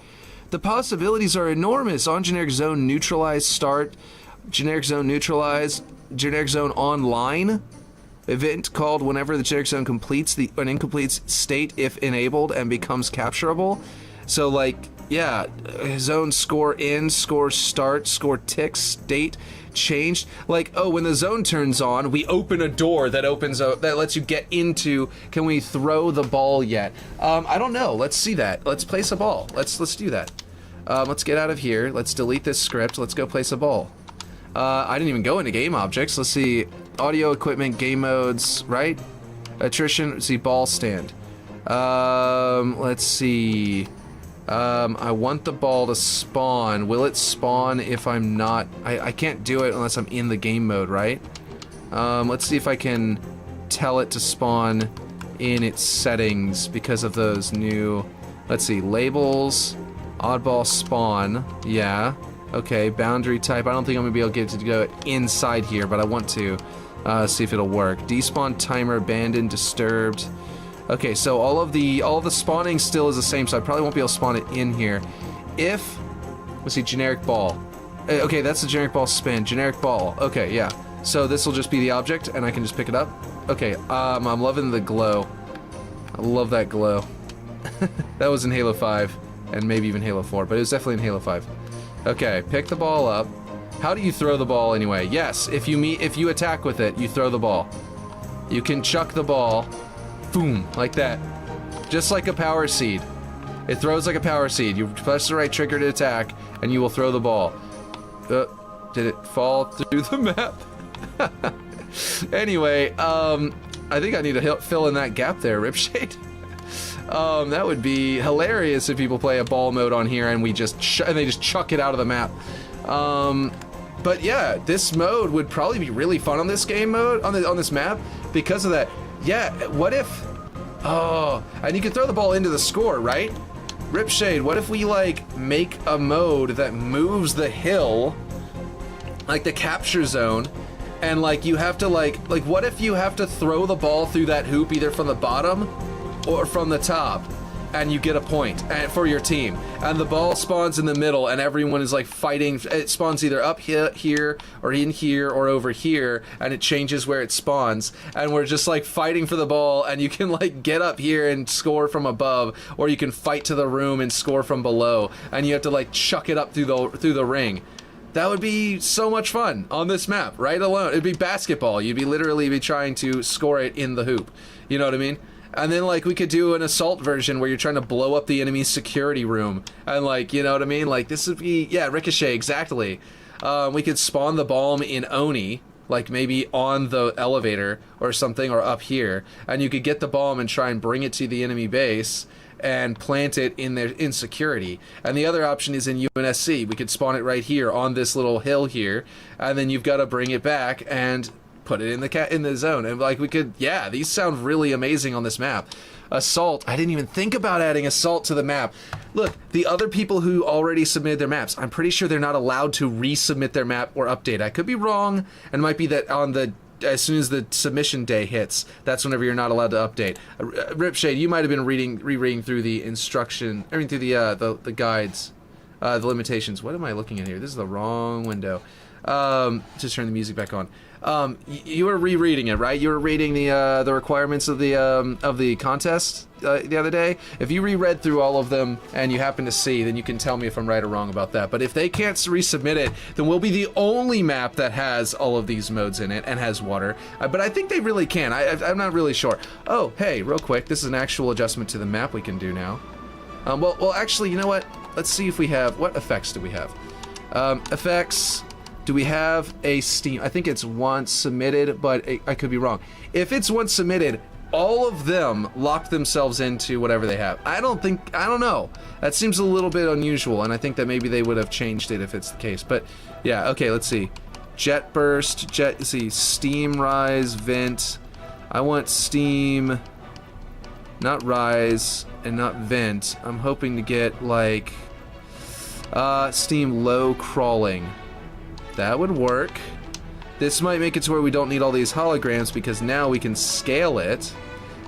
The possibilities are enormous. On generic zone neutralize start, generic zone neutralize, generic zone online event called whenever the generic zone completes an incomplete state if enabled and becomes capturable. So like, yeah, zone score end, score start, score tick, state changed. Like, oh, when the zone turns on, we open a door that opens up, that lets you get into. Can we throw the ball yet? I don't know. Let's see that. Let's place a ball. Let's do that. Let's get out of here. Let's delete this script. Let's go place a ball. I didn't even go into game objects. Let's see. Audio equipment, game modes, right? Attrition, let's see, ball stand. Let's see. I want the ball to spawn. Will it spawn if I'm not... I can't do it unless I'm in the game mode, right? Let's see if I can tell it to spawn in its settings because of those new... Let's see, labels, oddball spawn, yeah. Okay, boundary type, I don't think I'm gonna be able to get it to go inside here, but I want to see if it'll work. Despawn timer, abandoned, disturbed. Okay, so all of the spawning still is the same, so I probably won't be able to spawn it in here. If, let's see, generic ball. Okay, that's the generic ball spin, generic ball, okay, yeah. So this will just be the object, and I can just pick it up. Okay, I'm loving the glow. I love that glow. That was in Halo 5, and maybe even Halo 4, but it was definitely in Halo 5. Okay, pick the ball up. How do you throw the ball anyway? Yes, if you attack with it, you throw the ball. You can chuck the ball, boom, like that. Just like a power seed. It throws like a power seed. You press the right trigger to attack, and you will throw the ball. Did it fall through the map? Anyway, I think I need to fill in that gap there, Ripshade. That would be hilarious if people play a ball mode on here and they just chuck it out of the map. But yeah, this mode would probably be really fun on this game mode, on this map, because of that. Yeah, what if... Oh, and you can throw the ball into the score, right? Ripshade, what if we, like, make a mode that moves the hill, like the capture zone, and, like, you have to, like, what if you have to throw the ball through that hoop either from the bottom or from the top, and you get a point for your team, and the ball spawns in the middle, and everyone is like fighting. It spawns either up here or in here or over here, and it changes where it spawns, and we're just like fighting for the ball, and you can like get up here and score from above, or you can fight to the room and score from below, and you have to like chuck it up through the ring. That would be so much fun on this map, right? Alone, it'd be basketball. You'd be literally trying to score it in the hoop. You know what I mean? And then, like, we could do an assault version where you're trying to blow up the enemy's security room. And, like, you know what I mean? Like, this would be... Yeah, Ricochet, exactly. We could spawn the bomb in Oni, like, maybe on the elevator or something, or up here. And you could get the bomb and try and bring it to the enemy base and plant it in their security. And the other option is in UNSC. We could spawn it right here on this little hill here. And then you've got to bring it back and... put it in the zone, and like we could, yeah, these sound really amazing on this map. Assault, I didn't even think about adding assault to the map. Look, the other people who already submitted their maps, I'm pretty sure they're not allowed to resubmit their map or update. I could be wrong, and it might be that on the as soon as the submission day hits, that's whenever you're not allowed to update. Ripshade, you might have been rereading through the instruction, I mean through the guides, the limitations. What am I looking at here? This is the wrong window. Just turn the music back on. You were rereading it, right? You were reading the requirements of the contest the other day. If you reread through all of them and you happen to see, then you can tell me if I'm right or wrong about that. But if they can't resubmit it, then we'll be the only map that has all of these modes in it and has water. But I think they really can. I'm not really sure. Oh, hey, real quick, this is an actual adjustment to the map we can do now. Well, actually, you know what? Let's see if we have... What effects do we have? Effects... Do we have a Steam? I think it's once submitted, but I could be wrong. If it's once submitted, all of them lock themselves into whatever they have. I don't know. That seems a little bit unusual, and I think that maybe they would have changed it if it's the case. But yeah, okay, let's see. Jet burst, Steam rise, vent. I want Steam, not rise, and not vent. I'm hoping to get like Steam low crawling. That would work. This might make it to where we don't need all these holograms because now we can scale it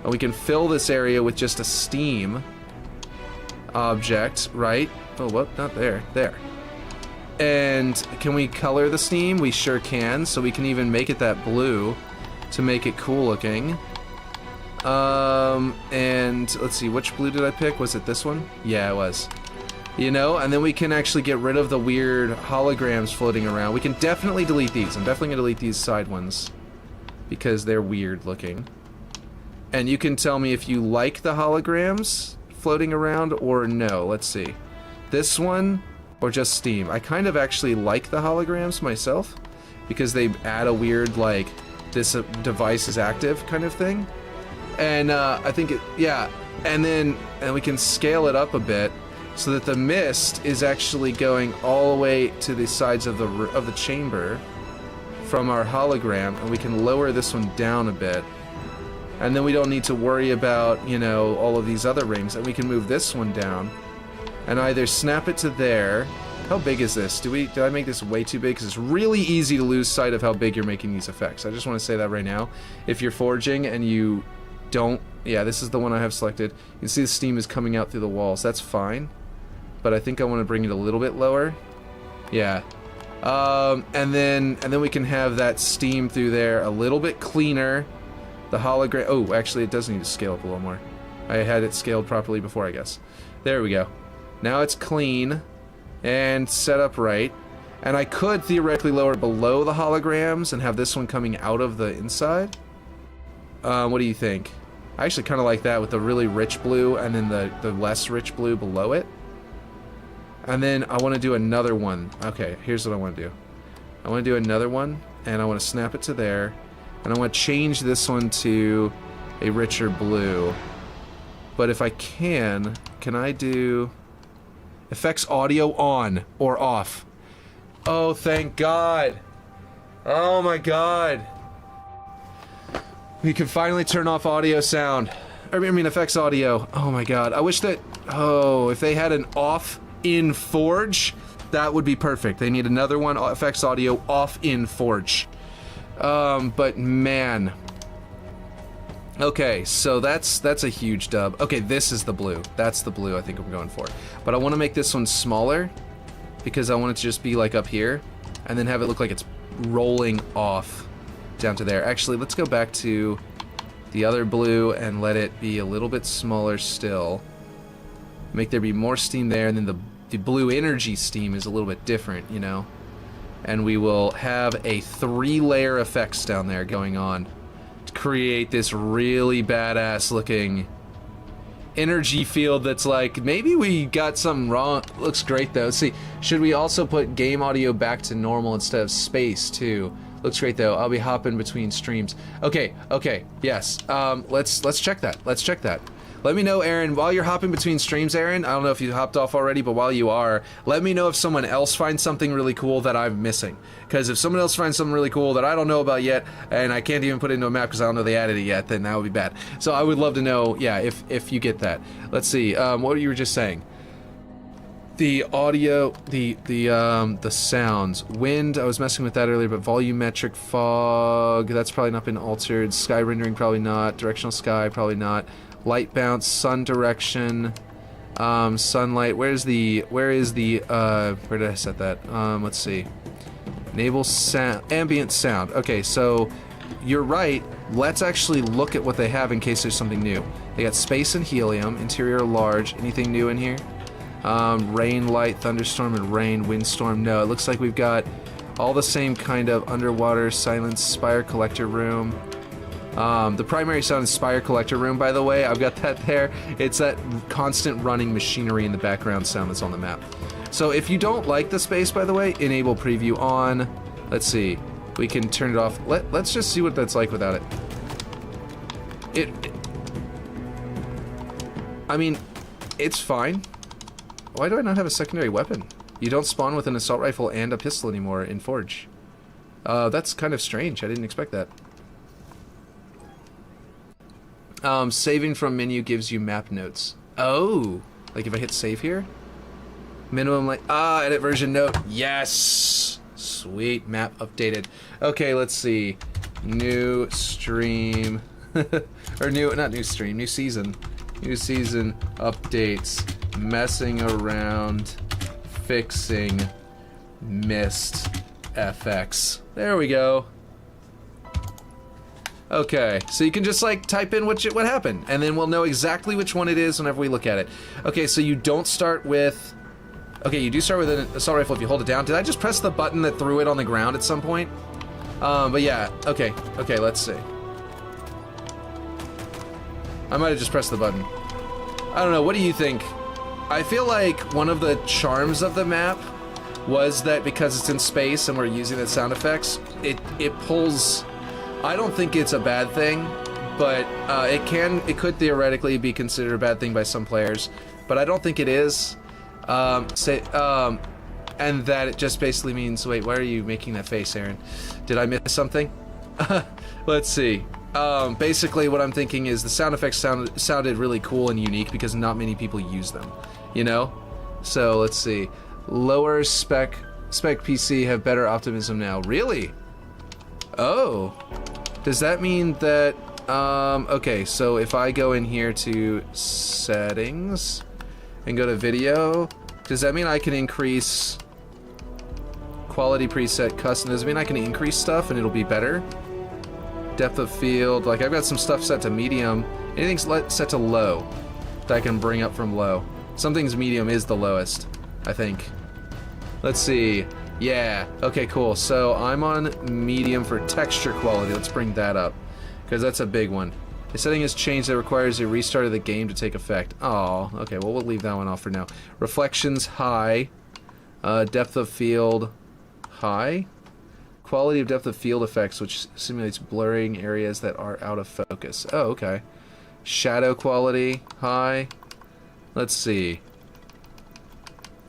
and we can fill this area with just a Steam object, right? Oh, what? Not there. There. And can we color the Steam? We sure can. So we can even make it that blue to make it cool looking. And let's see, which blue did I pick? Was it this one? Yeah, it was. You know, and then we can actually get rid of the weird holograms floating around. We can definitely delete these. I'm definitely going to delete these side ones because they're weird looking. And you can tell me if you like the holograms floating around or no. Let's see. this one or just Steam. I kind of actually like the holograms myself because they add a weird, like, this device is active kind of thing. And I think and we can scale it up a bit so that the mist is actually going all the way to the sides of the chamber from our hologram, and we can lower this one down a bit. And then we don't need to worry about, you know, all of these other rings, and we can move this one down and either snap it to there. How big is this? Did I make this way too big? Because it's really easy to lose sight of how big you're making these effects. I just want to say that right now. If you're forging and you don't... Yeah, this is the one I have selected. You can see the steam is coming out through the walls. That's fine. But I think I want to bring it a little bit lower. Yeah. And then we can have that steam through there a little bit cleaner. The hologram... Oh, actually, it does need to scale up a little more. I had it scaled properly before, I guess. There we go. Now it's clean and set up right. And I could theoretically lower it below the holograms and have this one coming out of the inside. What do you think? I actually kind of like that with the really rich blue and then the less rich blue below it. And then I want to do another one. Okay, here's what I want to do. I want to do another one, and I want to snap it to there. And I want to change this one to a richer blue. But if I can I do effects audio on or off? Oh, thank God. Oh my God. We can finally turn off audio sound. I mean effects audio. Oh my God. I wish that, if they had an off in Forge, that would be perfect. They need another one, effects audio off in Forge. But man. Okay, so that's a huge dub. Okay, this is the blue. That's the blue I think I'm going for. But I want to make this one smaller because I want it to just be like up here and then have it look like it's rolling off down to there. Actually, let's go back to the other blue and let it be a little bit smaller still. Make there be more steam there, and then the blue energy steam is a little bit different, you know? And we will have a 3-layer effects down there going on to create this really badass looking energy field that's like, maybe we got something wrong. Looks great though. Let's see, should we also put game audio back to normal instead of space too? Looks great though. I'll be hopping between streams. Okay, yes. Let's check that. Let's check that. Let me know, Aaron, while you're hopping between streams, Aaron, I don't know if you hopped off already, but while you are, let me know if someone else finds something really cool that I'm missing. Because if someone else finds something really cool that I don't know about yet, and I can't even put it into a map because I don't know they added it yet, then that would be bad. So I would love to know, yeah, if you get that. Let's see, what you were just saying. The audio, the sounds. Wind, I was messing with that earlier, but volumetric fog, that's probably not been altered. Sky rendering, probably not. Directional sky, probably not. Light bounce, sun direction, sunlight. Where is the, where did I set that? Let's see. Naval sound, ambient sound. Okay, so you're right. Let's actually look at what they have in case there's something new. They got space and helium, interior large. Anything new in here? Rain, light, thunderstorm, and rain, windstorm. No, it looks like we've got all the same kind of underwater, silence, spire collector room. The primary sound is Spire Collector Room, by the way. I've got that there. It's that constant running machinery in the background sound that's on the map. So if you don't like the space, by the way, enable preview on. Let's see. We can turn it off. Let's just see what that's like without it. I mean, it's fine. Why do I not have a secondary weapon? You don't spawn with an assault rifle and a pistol anymore in Forge. That's kind of strange. I didn't expect that. Saving from menu gives you map notes. Oh, like if I hit save here? Minimum edit version note. Yes! Sweet, map updated. Okay, let's see. New stream. Or not new stream, new season. New season updates. Messing around. Fixing. Mist. FX. There we go. Okay, so you can just like type in what happened, and then we'll know exactly which one it is whenever we look at it. Okay, so you don't start with... Okay, you do start with an assault rifle if you hold it down. Did I just press the button that threw it on the ground at some point? But yeah, okay, let's see. I might have just pressed the button. I don't know, what do you think? I feel like one of the charms of the map was that because it's in space and we're using the sound effects, it pulls. I don't think it's a bad thing, but it could theoretically be considered a bad thing by some players, but I don't think it is. And that it just basically means, wait, why are you making that face, Aaron? Did I miss something? Let's see. Basically what I'm thinking is the sound effects sounded really cool and unique because not many people use them, you know? So let's see. Lower spec PC have better optimism now. Really? Oh. Does that mean that, okay, so if I go in here to settings and go to video, does that mean I can increase quality preset custom? Does it mean I can increase stuff and it'll be better? Depth of field, like I've got some stuff set to medium. Anything's set to low that I can bring up from low. Something's medium is the lowest, I think. Let's see. Yeah, okay, cool. So I'm on medium for texture quality. Let's bring that up, because that's a big one. The setting has changed that requires a restart of the game to take effect. Oh, okay, well, we'll leave that one off for now. Reflections, high. Depth of field, high. Quality of depth of field effects, which simulates blurring areas that are out of focus. Oh, okay. Shadow quality, high. Let's see.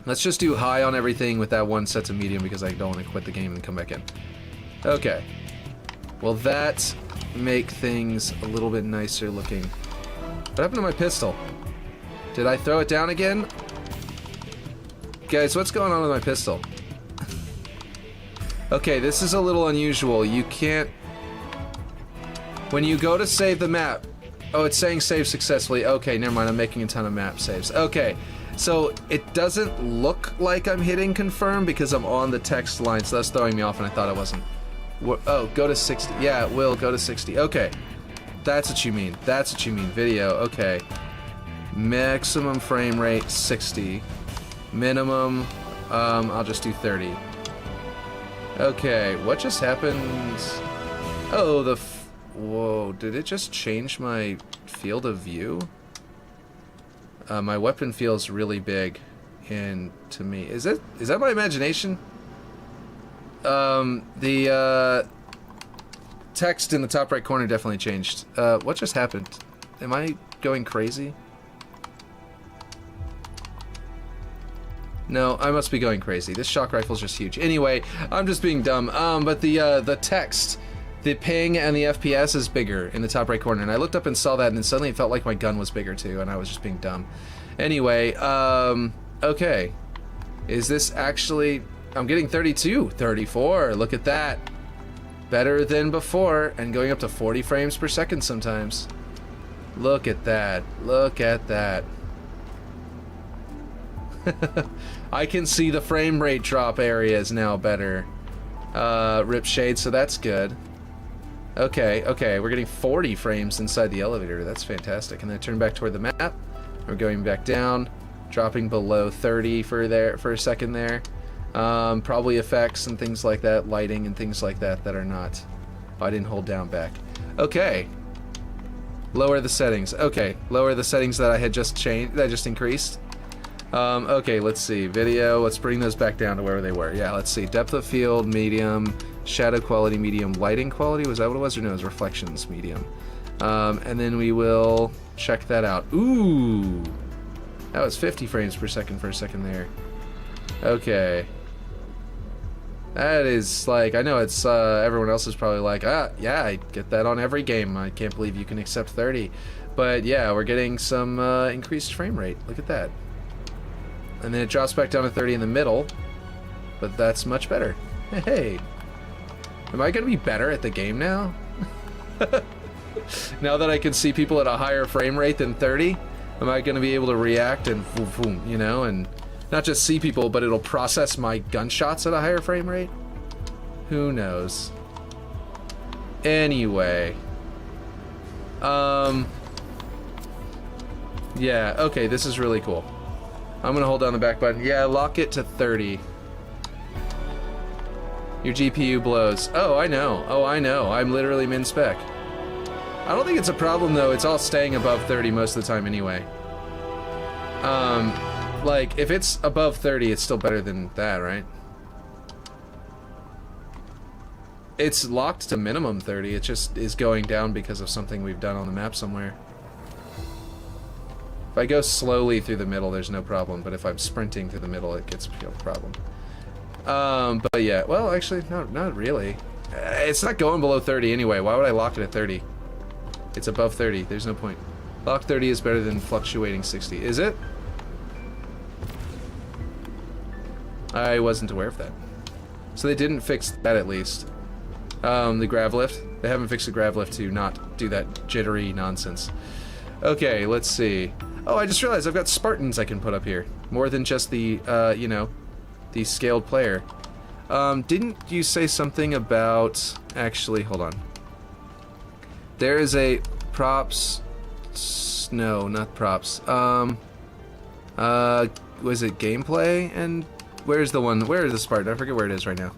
Let's just do high on everything with that one set to medium because I don't want to quit the game and come back in. Okay. Well, that make things a little bit nicer looking. What happened to my pistol? Did I throw it down again? Guys, what's going on with my pistol? Okay, this is a little unusual. You can't... When you go to save the map... Oh, it's saying save successfully. Okay, never mind. I'm making a ton of map saves. Okay, so it doesn't look like I'm hitting confirm because I'm on the text line, so that's throwing me off and I thought I wasn't. Oh, go to 60. Yeah, it will. Go to 60. Okay. That's what you mean. That's what you mean. Video. Okay. Maximum frame rate, 60. Minimum, I'll just do 30. Okay, what just happened? Oh, whoa, did it just change my field of view? My weapon feels really big to me. Is that my imagination? The text in the top right corner definitely changed. What just happened? Am I going crazy? No, I must be going crazy. This shock rifle's just huge. Anyway, I'm just being dumb. But the text, the ping and the FPS is bigger in the top right corner, and I looked up and saw that, and then suddenly it felt like my gun was bigger too, and I was just being dumb. Anyway, okay. Is this actually... I'm getting 32, 34, look at that. Better than before, and going up to 40 frames per second sometimes. Look at that, look at that. I can see the frame rate drop areas now better. Rip shade, so that's good. Okay, okay, we're getting 40 frames inside the elevator, that's fantastic. And then I turn back toward the map, we're going back down, dropping below 30 for a second there. Probably effects and things like that, lighting and things like that that are not. Oh, I didn't hold down back. Okay. Lower the settings. Okay, lower the settings that I had just changed, that I just increased. Okay, let's see. Video, let's bring those back down to where they were. Yeah, let's see. Depth of field, medium. Shadow quality, medium. Lighting quality, was that what it was? Or no, it was reflections, medium. And then we will check that out. Ooh! That was 50 frames per second for a second there. Okay. That is like, I know it's, everyone else is probably like, yeah, I get that on every game. I can't believe you can accept 30. But yeah, we're getting some increased frame rate. Look at that. And then it drops back down to 30 in the middle. But that's much better. Hey. Am I going to be better at the game now? Now that I can see people at a higher frame rate than 30, am I going to be able to react and, you know, and not just see people, but it'll process my gunshots at a higher frame rate? Who knows? Anyway. Yeah, okay, this is really cool. I'm gonna hold down the back button. Yeah, lock it to 30. Your GPU blows. Oh, I know. Oh, I know. I'm literally min-spec. I don't think it's a problem, though. It's all staying above 30 most of the time anyway. like, if it's above 30, it's still better than that, right? It's locked to minimum 30. It just is going down because of something we've done on the map somewhere. If I go slowly through the middle, there's no problem. But if I'm sprinting through the middle, it gets a problem. But yeah, well, actually, no, not really. It's not going below 30 anyway. Why would I lock it at 30? It's above 30. There's no point. Lock 30 is better than fluctuating 60. Is it? I wasn't aware of that. So they didn't fix that at least. The grav lift. They haven't fixed the grav lift to not do that jittery nonsense. Okay, let's see. Oh, I just realized I've got Spartans I can put up here. More than just the, you know, the scaled player. Didn't you say something about... Actually, hold on. There is a props... No, not props. Was it gameplay? And where's the one? Where is the Spartan? I forget where it is right now.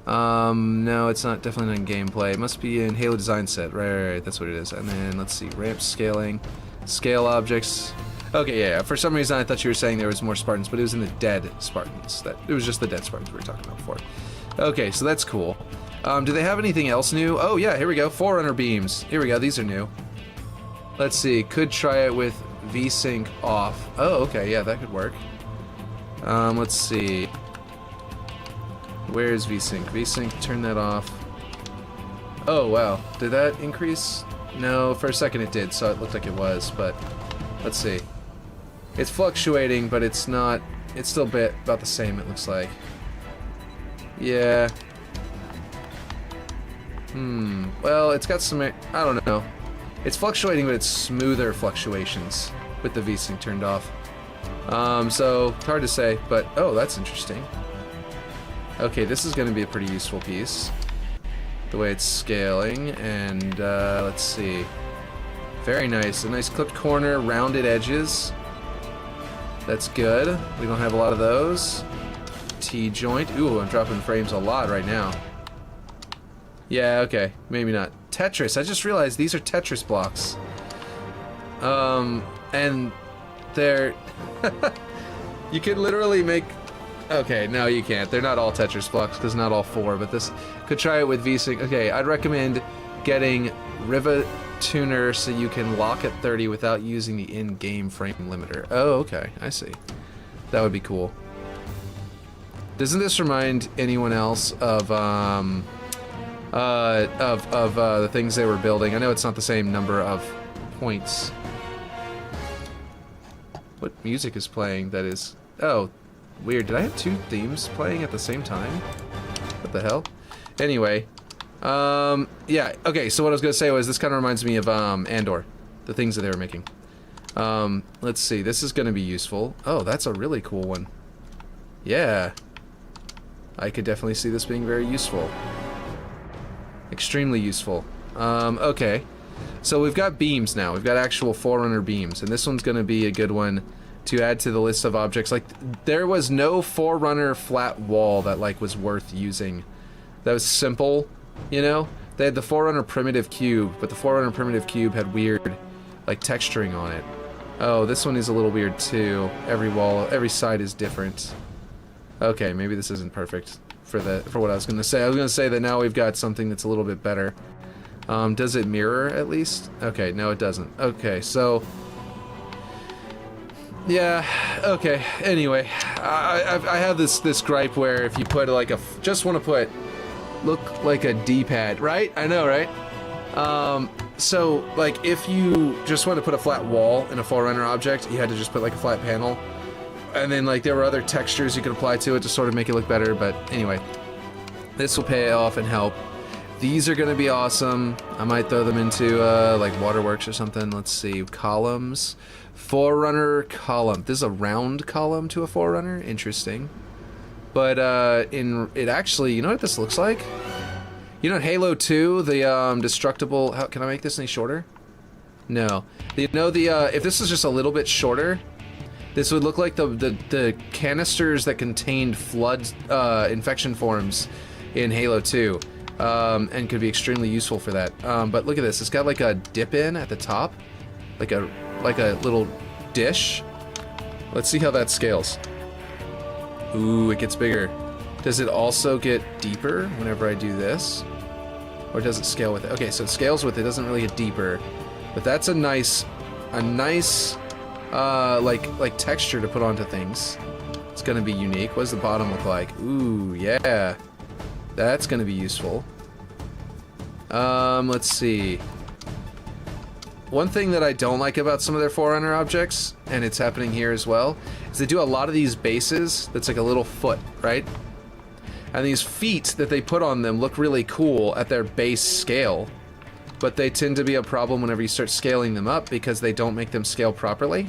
No, it's not, definitely not in gameplay. It must be in Halo Design Set. Right, that's what it is. And then, let's see, ramp scaling, scale objects. Okay, yeah, for some reason I thought you were saying there was more Spartans, but it was in the dead Spartans. It was just the dead Spartans we were talking about before. Okay, so that's cool. Do they have anything else new? Oh, yeah, here we go. Forerunner beams. Here we go, these are new. Let's see, could try it with VSync off. Oh, okay, yeah, that could work. Let's see. Where's VSync? VSync, turn that off. Oh, wow. Did that increase? No, for a second it did, so it looked like it was, but let's see. It's fluctuating, but it's not... It's still about the same, it looks like. Yeah. Well, it's got some... I don't know. It's fluctuating, but it's smoother fluctuations with the VSync turned off. So, hard to say, but... Oh, that's interesting. Okay, this is going to be a pretty useful piece. The way it's scaling, and let's see. Very nice. A nice clipped corner, rounded edges. That's good. We don't have a lot of those. T-joint. Ooh, I'm dropping frames a lot right now. Yeah, okay. Maybe not. Tetris. I just realized these are Tetris blocks. And they're... You could literally make... Okay, no, you can't. They're not all Tetris blocks, because not all four, but this... Could try it with VSync. Okay, I'd recommend getting Riva Tuner so you can lock at 30 without using the in-game frame limiter. Oh, okay. I see. That would be cool. Doesn't this remind anyone else of the things they were building? I know it's not the same number of points. What music is playing that is... Oh, weird. Did I have two themes playing at the same time? What the hell? Anyway, yeah, okay, so what I was gonna say was this kind of reminds me of, Andor, the things that they were making. Let's see, this is gonna be useful. Oh, that's a really cool one. Yeah. I could definitely see this being very useful. Extremely useful. Okay. So we've got beams now. We've got actual Forerunner beams, and this one's gonna be a good one to add to the list of objects. Like, there was no Forerunner flat wall that, like, was worth using. That was simple, you know? They had the Forerunner primitive cube, but the Forerunner primitive cube had weird, like, texturing on it. Oh, this one is a little weird, too. Every wall, every side is different. Okay, maybe this isn't perfect for what I was gonna say. I was gonna say that now we've got something that's a little bit better. Does it mirror, at least? Okay, no it doesn't. Okay, so... Yeah, okay, anyway. I have this gripe where if you put, like, just want to put... Look like a D-pad, right? I know, right? So, like, if you just want to put a flat wall in a Forerunner object, you had to just put, like, a flat panel. And then, like, there were other textures you could apply to it to sort of make it look better, but anyway. This will pay off and help. These are gonna be awesome. I might throw them into, like, Waterworks or something. Let's see, columns. Forerunner column. This is a round column to a Forerunner? Interesting. But, it actually, you know what this looks like? You know in Halo 2, the, destructible... Can I make this any shorter? No. You know, if this is just a little bit shorter, this would look like the canisters that contained flood, infection forms in Halo 2. And could be extremely useful for that. But look at this. It's got, like, a dip-in at the top. Like a little dish. Let's see how that scales. Ooh, it gets bigger. Does it also get deeper whenever I do this? Or does it scale with it? Okay, so it scales with it, doesn't really get deeper. But that's a nice like texture to put onto things. It's gonna be unique. What does the bottom look like? Ooh, yeah. That's gonna be useful. Let's see. One thing that I don't like about some of their Forerunner objects, and it's happening here as well, is they do a lot of these bases that's like a little foot, right? And these feet that they put on them look really cool at their base scale, but they tend to be a problem whenever you start scaling them up because they don't make them scale properly.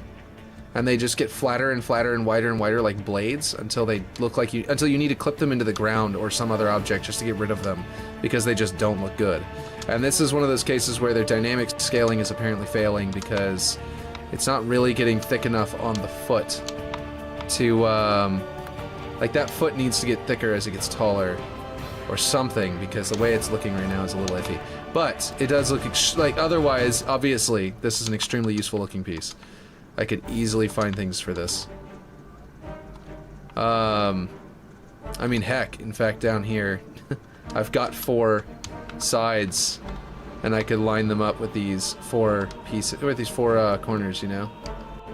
And they just get flatter and flatter and wider like blades until they look like until you need to clip them into the ground or some other object just to get rid of them because they just don't look good. And this is one of those cases where their dynamic scaling is apparently failing because it's not really getting thick enough on the foot to, like that foot needs to get thicker as it gets taller or something because the way it's looking right now is a little iffy. But it does look, like otherwise, obviously, this is an extremely useful looking piece. I could easily find things for this. I mean, heck, in fact, down here, I've got 4 sides, and I could line them up with these 4 pieces, with these 4 corners, you know?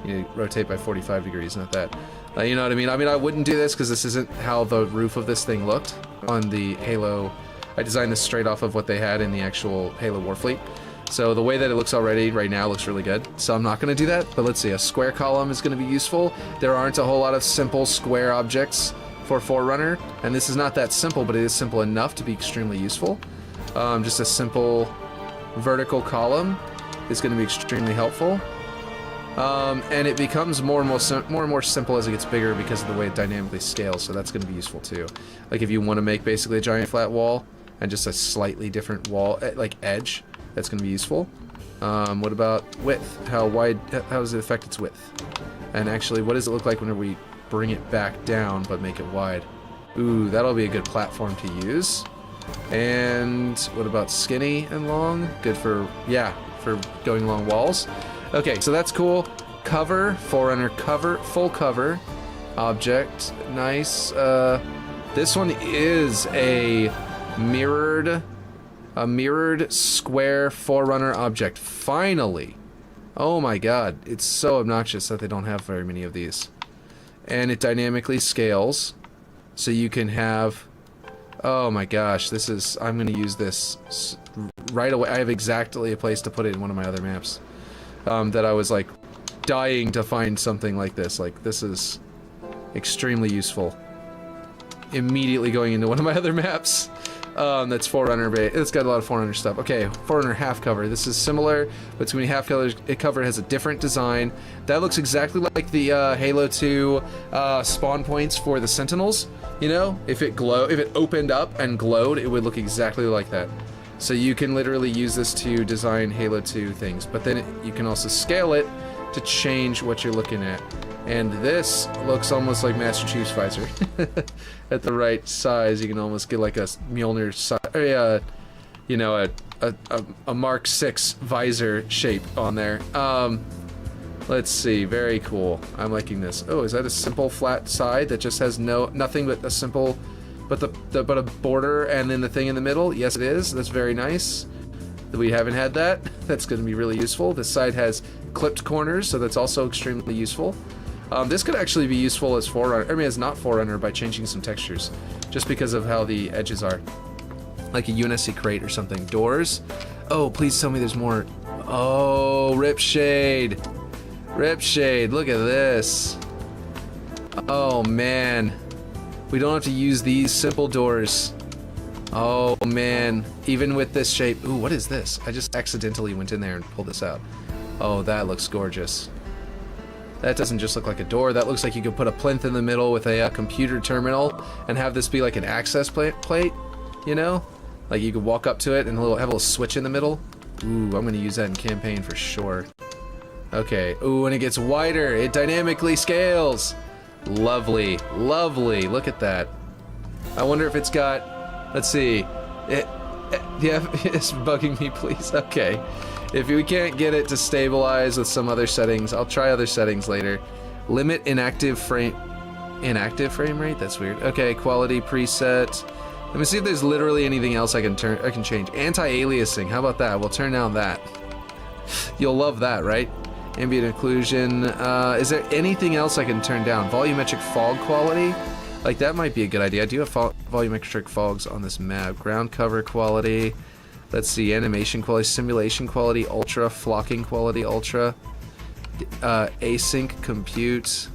You rotate by 45 degrees, not that. You know what I mean? I mean, I wouldn't do this because this isn't how the roof of this thing looked on the Halo. I designed this straight off of what they had in the actual Halo Warfleet. So the way that it looks already right now looks really good. So I'm not going to do that, but let's see. A square column is going to be useful. There aren't a whole lot of simple square objects for Forerunner, and this is not that simple, but it is simple enough to be extremely useful. Just a simple vertical column is going to be extremely helpful. And it becomes more and more simple as it gets bigger because of the way it dynamically scales, so that's going to be useful too. Like if you want to make basically a giant flat wall and just a slightly different wall, like edge, that's going to be useful. What about width? How does it affect its width? And actually, what does it look like whenever we bring it back down but make it wide? Ooh, that'll be a good platform to use. And what about skinny and long? Good for, yeah, for going along walls. Okay, so that's cool. Cover, Forerunner cover, full cover object. Nice. This one is a mirrored square Forerunner object. Finally. Oh my god, it's so obnoxious that they don't have very many of these. And it dynamically scales, so you can have... Oh my gosh, this is... I'm going to use this right away. I have exactly a place to put it in one of my other maps. That I was like dying to find something like this. Like, this is extremely useful. Immediately going into one of my other maps. That's Forerunner bait. It's got a lot of Forerunner stuff. Okay, Forerunner half cover. This is similar, but between half cover has a different design. That looks exactly like the Halo 2 spawn points for the Sentinels. You know, if it opened up and glowed, it would look exactly like that. So you can literally use this to design Halo 2 things, but then you can also scale it to change what you're looking at. And this looks almost like Master Chief's visor. At the right size, you can almost get like a Mjolnir size, you know, a Mark 6 visor shape on there. Let's see, very cool. I'm liking this. Oh, is that a simple flat side that just has nothing but a simple, but a border and then the thing in the middle? Yes, it is. That's very nice. We haven't had that. That's going to be really useful. This side has clipped corners, so that's also extremely useful. This could actually be useful as Forerunner. I mean, as not Forerunner by changing some textures, just because of how the edges are. Like a UNSC crate or something. Doors. Oh, please tell me there's more. Oh, Ripshade. Ripshade, look at this. Oh, man. We don't have to use these simple doors. Oh, man. Even with this shape. Ooh, what is this? I just accidentally went in there and pulled this out. Oh, that looks gorgeous. That doesn't just look like a door. That looks like you could put a plinth in the middle with a computer terminal and have this be like an access plate, you know? Like you could walk up to it and have a little switch in the middle. Ooh, I'm going to use that in campaign for sure. Okay. Ooh, and it gets wider. It dynamically scales. Lovely. Lovely. Look at that. I wonder if it's got... Let's see. Yeah, it's bugging me, please. Okay. If we can't get it to stabilize with some other settings, I'll try other settings later. Limit inactive frame rate? That's weird. Okay, quality preset. Let me see if there's literally anything else I can change. Anti-aliasing, how about that? We'll turn down that. You'll love that, right? Ambient occlusion. Is there anything else I can turn down? Volumetric fog quality? Like, that might be a good idea. I do have volumetric fogs on this map. Ground cover quality. Let's see, animation quality, simulation quality, ultra, flocking quality, ultra. Async compute.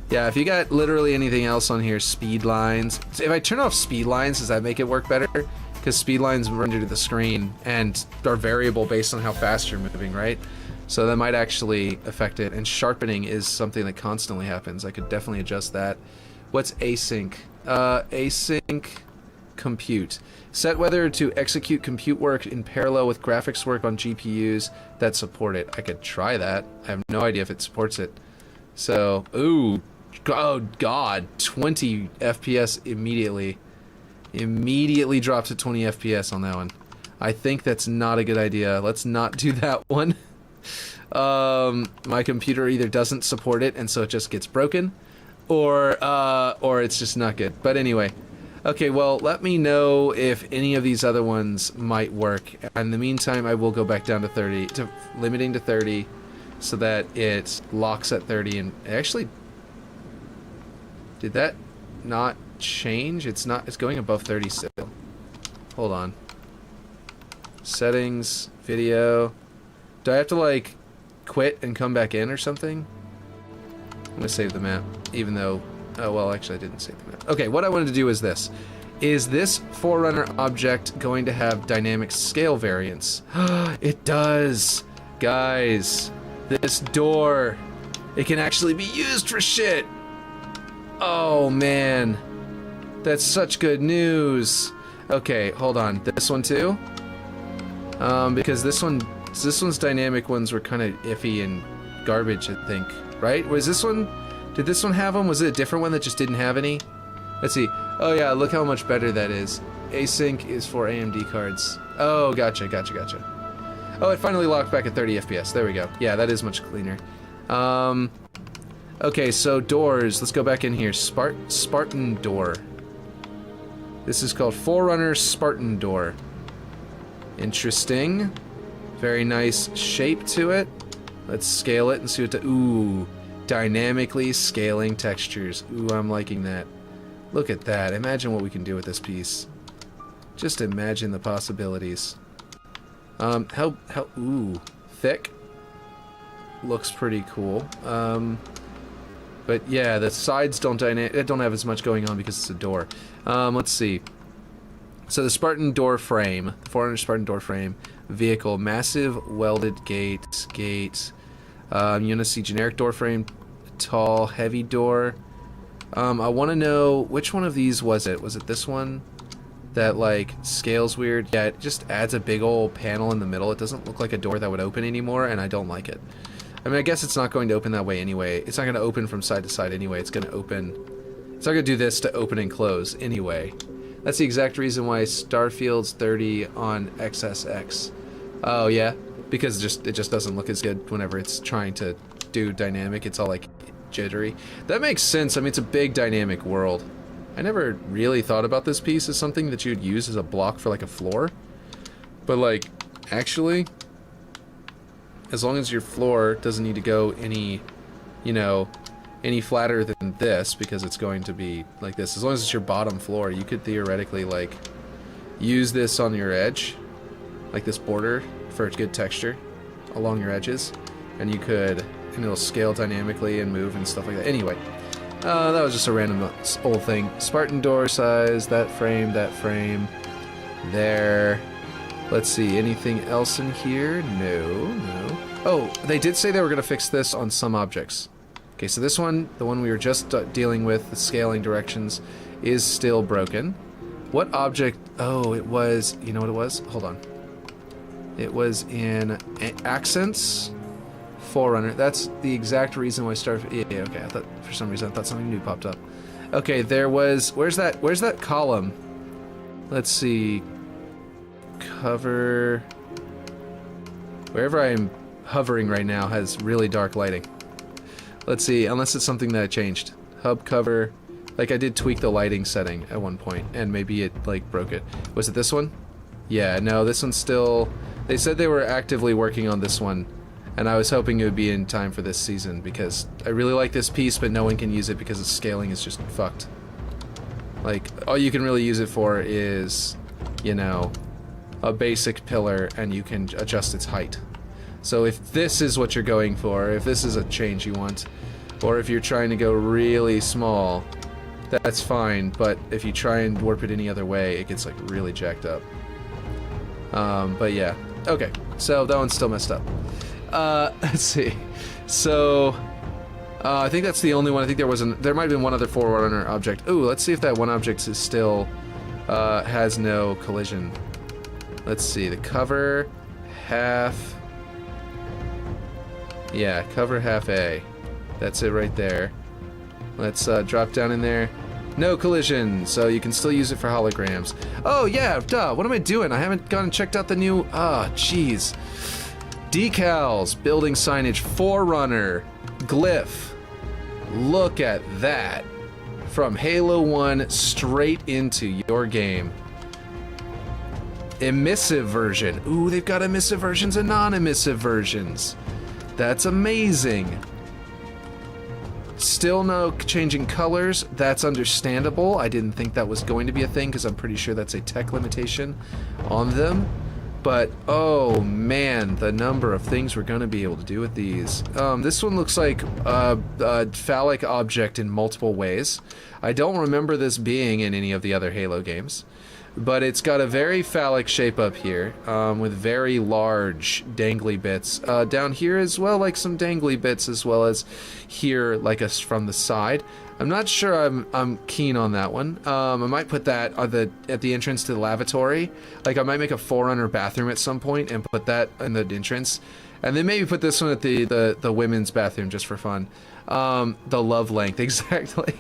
Yeah, if you got literally anything else on here, speed lines. If I turn off speed lines, does that make it work better? Because speed lines render to the screen and are variable based on how fast you're moving, right? So that might actually affect it. And sharpening is something that constantly happens. I could definitely adjust that. What's async? Async compute. Set whether to execute compute work in parallel with graphics work on GPUs that support it. I could try that. I have no idea if it supports it. So, ooh, oh god, 20 FPS immediately. Immediately drops to 20 FPS on that one. I think that's not a good idea. Let's not do that one. My computer either doesn't support it and so it just gets broken, or it's just not good. But anyway. Okay, well, let me know if any of these other ones might work. In the meantime, I will go back down to 30, limiting to 30, so that it locks at 30. And actually, did that not change? It's going above 30 still. Hold on. Settings, video. Do I have to, like, quit and come back in or something? I'm gonna save the map, even though... Oh, well, actually, I didn't save the map. Okay, what I wanted to do is this. Is this Forerunner object going to have dynamic scale variance? It does! Guys, this door, it can actually be used for shit! Oh, man. That's such good news. Okay, hold on. This one, too? Because this one's dynamic ones were kind of iffy and garbage, I think. Right? Was this one... Did this one have them? Was it a different one that just didn't have any? Let's see. Oh yeah, look how much better that is. Async is for AMD cards. Oh, gotcha. Oh, it finally locked back at 30 FPS. There we go. Yeah, that is much cleaner. Okay, so doors. Let's go back in here. Spartan door. This is called Forerunner Spartan door. Interesting. Very nice shape to it. Let's scale it and see what the... Ooh. Dynamically scaling textures. Ooh, I'm liking that. Look at that. Imagine what we can do with this piece. Just imagine the possibilities. Ooh, thick. Looks pretty cool. But yeah, the sides don't have as much going on because it's a door. Let's see. So the Spartan door frame, the 400 Spartan door frame, vehicle, massive welded gate. You want to see generic door frame, tall, heavy door. I want to know which one of these was it? Was it this one that like scales weird? Yeah, it just adds a big old panel in the middle. It doesn't look like a door that would open anymore, and I don't like it. I mean, I guess it's not going to open that way anyway. It's not going to open from side to side anyway. It's going to open... It's not going to do this to open and close anyway. That's the exact reason why Starfield's 30 on XSX. Oh, yeah? Because it just doesn't look as good whenever it's trying to do dynamic. It's all like jittery. That makes sense. I mean, it's a big dynamic world. I never really thought about this piece as something that you'd use as a block for like a floor. But like, actually, as long as your floor doesn't need to go any, you know, any flatter than this, because it's going to be like this. As long as it's your bottom floor, you could theoretically like use this on your edge, like this border, for good texture along your edges, and you could, and it'll scale dynamically and move and stuff like that. Anyway, that was just a random old thing. Spartan door size, that frame, there. Let's see, anything else in here? No. Oh, they did say they were going to fix this on some objects. Okay, so this one, the one we were just dealing with, the scaling directions, is still broken. What object? Oh, it was, you know what it was? Hold on. It was in Accents, Forerunner. That's the exact reason why Yeah, okay. I thought for some reason I thought something new popped up. Okay, there was. Where's that column? Let's see. Cover. Wherever I'm hovering right now has really dark lighting. Let's see, unless it's something that I changed. Hub cover. Like, I did tweak the lighting setting at one point, and maybe it, like, broke it. Was it this one? Yeah, no, this one's still... They said they were actively working on this one, and I was hoping it would be in time for this season, because I really like this piece, but no one can use it because the scaling is just fucked. Like, all you can really use it for is, you know, a basic pillar, and you can adjust its height. So if this is what you're going for, if this is a change you want, or if you're trying to go really small, that's fine, but if you try and warp it any other way, it gets, like, really jacked up. But yeah. Okay, so that one's still messed up. Let's see. So, I think that's the only one. I think there might have been one other Forerunner object. Ooh, let's see if that one object is still, has no collision. Let's see, the cover, half... Yeah, cover half A. That's it right there. Let's drop down in there. No collision, so you can still use it for holograms. Oh yeah, duh, what am I doing? I haven't gone and checked out the new... Ah, jeez. Decals, building signage, Forerunner, glyph. Look at that. From Halo 1 straight into your game. Emissive version. Ooh, they've got emissive versions and non-emissive versions. That's amazing. Still no changing colors. That's understandable. I didn't think that was going to be a thing because I'm pretty sure that's a tech limitation on them. But, oh man, the number of things we're going to be able to do with these. This one looks like a phallic object in multiple ways. I don't remember this being in any of the other Halo games. But it's got a very phallic shape up here, with very large dangly bits. Down here as well, like some dangly bits, as well as here, like us from the side. I'm not sure I'm keen on that one. I might put that at the entrance to the lavatory. Like, I might make a Forerunner bathroom at some point and put that in the entrance. And then maybe put this one at the women's bathroom just for fun. The love length, exactly.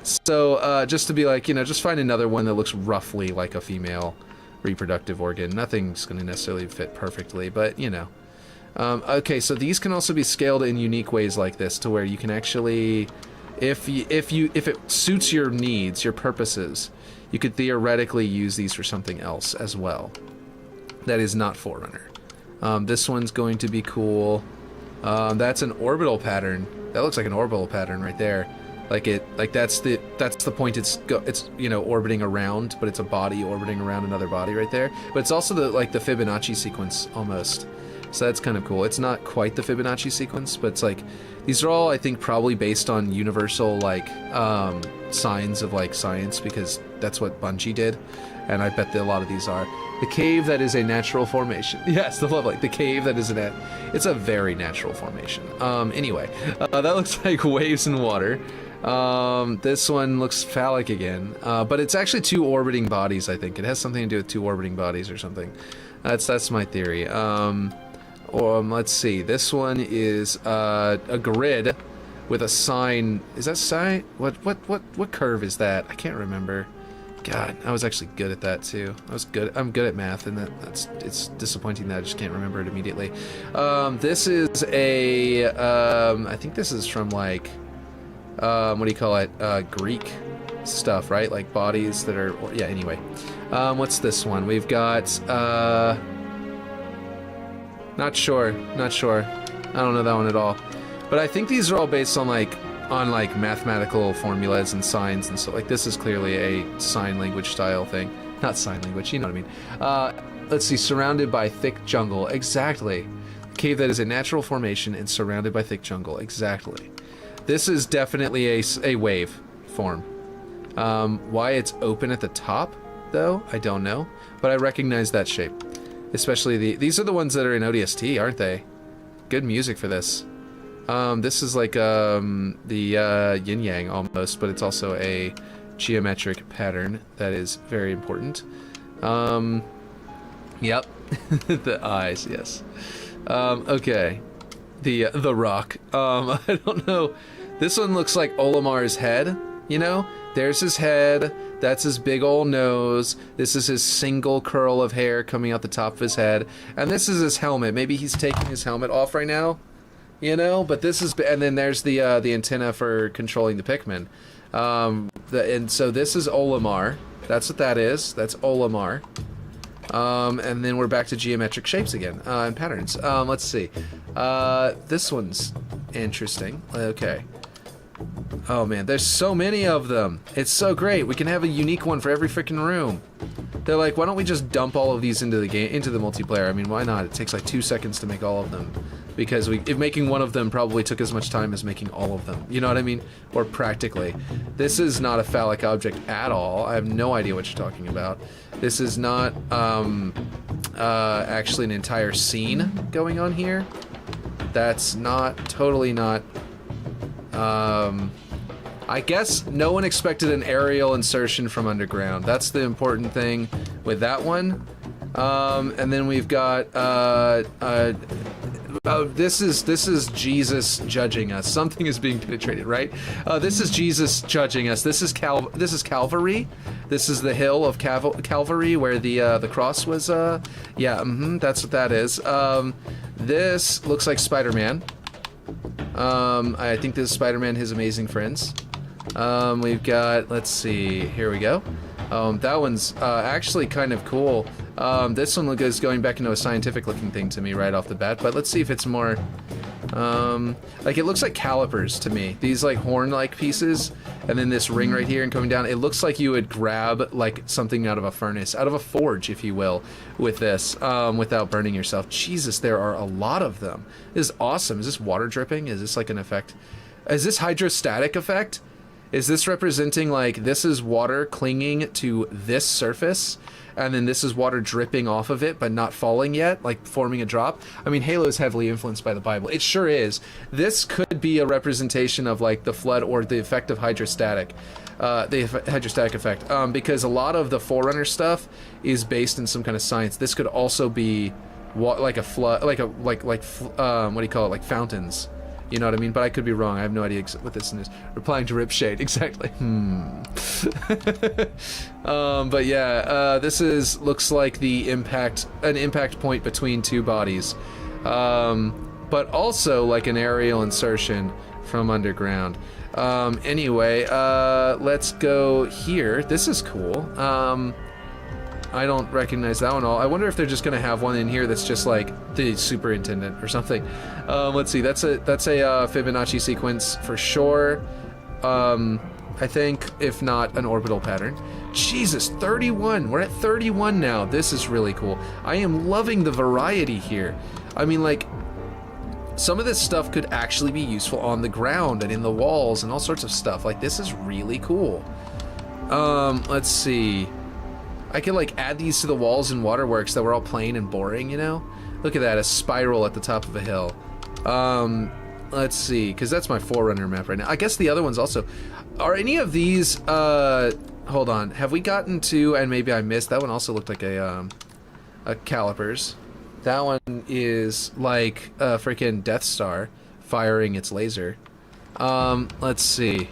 So just to be like, you know, just find another one that looks roughly like a female reproductive organ. Nothing's going to necessarily fit perfectly, but, you know. Okay, so these can also be scaled in unique ways like this, to where you can actually, if it suits your needs, your purposes, you could theoretically use these for something else as well. That is not Forerunner. This one's going to be cool. That's an orbital pattern. That looks like an orbital pattern right there. That's the point it's you know, orbiting around, but it's a body orbiting around another body right there. But it's also the Fibonacci sequence almost. So that's kind of cool. It's not quite the Fibonacci sequence, but it's like, these are all, I think, probably based on universal, like, signs of, like, science, because that's what Bungie did, and I bet that a lot of these are. The cave that is a natural formation. Yes, the love light. The cave that is it's a very natural formation. Anyway, that looks like waves in water. This one looks phallic again, but it's actually two orbiting bodies, I think. It has something to do with two orbiting bodies or something. That's my theory. Let's see. This one is a grid with a sign. Is that sign? What curve is that? I can't remember. God, I was actually good at that too. I'm good at math, and it's disappointing that I just can't remember it immediately. This is a I think this is from, like, what do you call it? Greek stuff, right? Like bodies that are, yeah, anyway. What's this one? We've got not sure. I don't know that one at all. But I think these are all based on mathematical formulas and signs and so, like, this is clearly a sign language style thing. Not sign language, you know what I mean. Let's see, surrounded by thick jungle. Exactly. A cave that is a natural formation and surrounded by thick jungle. Exactly. This is definitely a wave form. Why it's open at the top, though, I don't know. But I recognize that shape. Especially these are the ones that are in ODST, aren't they? Good music for this. This is like the yin-yang almost, but it's also a geometric pattern that is very important. Yep. The eyes, yes. Okay. The rock. I don't know. This one looks like Olimar's head, you know? There's his head, that's his big old nose, this is his single curl of hair coming out the top of his head, and this is his helmet. Maybe he's taking his helmet off right now? you know. But this is, and then there's the antenna for controlling the Pikmin. And so this is Olimar. That's what that is. That's Olimar. And then we're back to geometric shapes again, and patterns. Let's see. This one's interesting. Okay. Oh man, there's so many of them. It's so great. We can have a unique one for every freaking room. They're like, why don't we just dump all of these into the game, into the multiplayer? I mean, why not? It takes like 2 seconds to make all of them. Because if making one of them probably took as much time as making all of them. You know what I mean? Or practically. This is not a phallic object at all. I have no idea what you're talking about. This is not actually an entire scene going on here. That's not, totally not. I guess no one expected an aerial insertion from underground. That's the important thing with that one. And then we've got this is Jesus judging us. Something is being penetrated, right? This is Jesus judging us. This is Calvary. This is the hill of Calvary where the cross was. Yeah, that's what that is. This looks like Spider-Man. I think this is Spider-Man, His Amazing Friends. We've got, let's see, here we go. That one's actually kind of cool. This one is going back into a scientific looking thing to me right off the bat, but let's see if it's more, like it looks like calipers to me. These like horn-like pieces, and then this ring right here and coming down. It looks like you would grab like something out of a furnace, out of a forge, if you will, with this, without burning yourself. Jesus, there are a lot of them. This is awesome. Is this water dripping? Is this like an effect? Is this hydrostatic effect? Is this representing like this is water clinging to this surface, and then this is water dripping off of it but not falling yet, like forming a drop? I mean, Halo is heavily influenced by the Bible. It sure is. This could be a representation of like the flood or the effect of hydrostatic, hydrostatic effect, because a lot of the Forerunner stuff is based in some kind of science. This could also be like a flood, like what do you call it, like fountains. You know what I mean? But I could be wrong. I have no idea what this is. Replying to Ripshade. Exactly. But yeah, this looks like an impact point between two bodies. But also like an aerial insertion from underground. Anyway, let's go here. This is cool. I don't recognize that one at all. I wonder if they're just gonna have one in here that's just like the superintendent or something. Let's see. That's a Fibonacci sequence for sure. I think, if not an orbital pattern. Jesus, 31. We're at 31 now. This is really cool. I am loving the variety here. I mean, like, some of this stuff could actually be useful on the ground and in the walls and all sorts of stuff. Like, this is really cool. Let's see. I could like add these to the walls in Waterworks that were all plain and boring, you know? Look at that, a spiral at the top of a hill. Let's see, because that's my Forerunner map right now. I guess the other ones also. Are any of these, hold on, have we gotten to, and maybe I missed, that one also looked like a calipers. That one is like a freaking Death Star firing its laser. Let's see.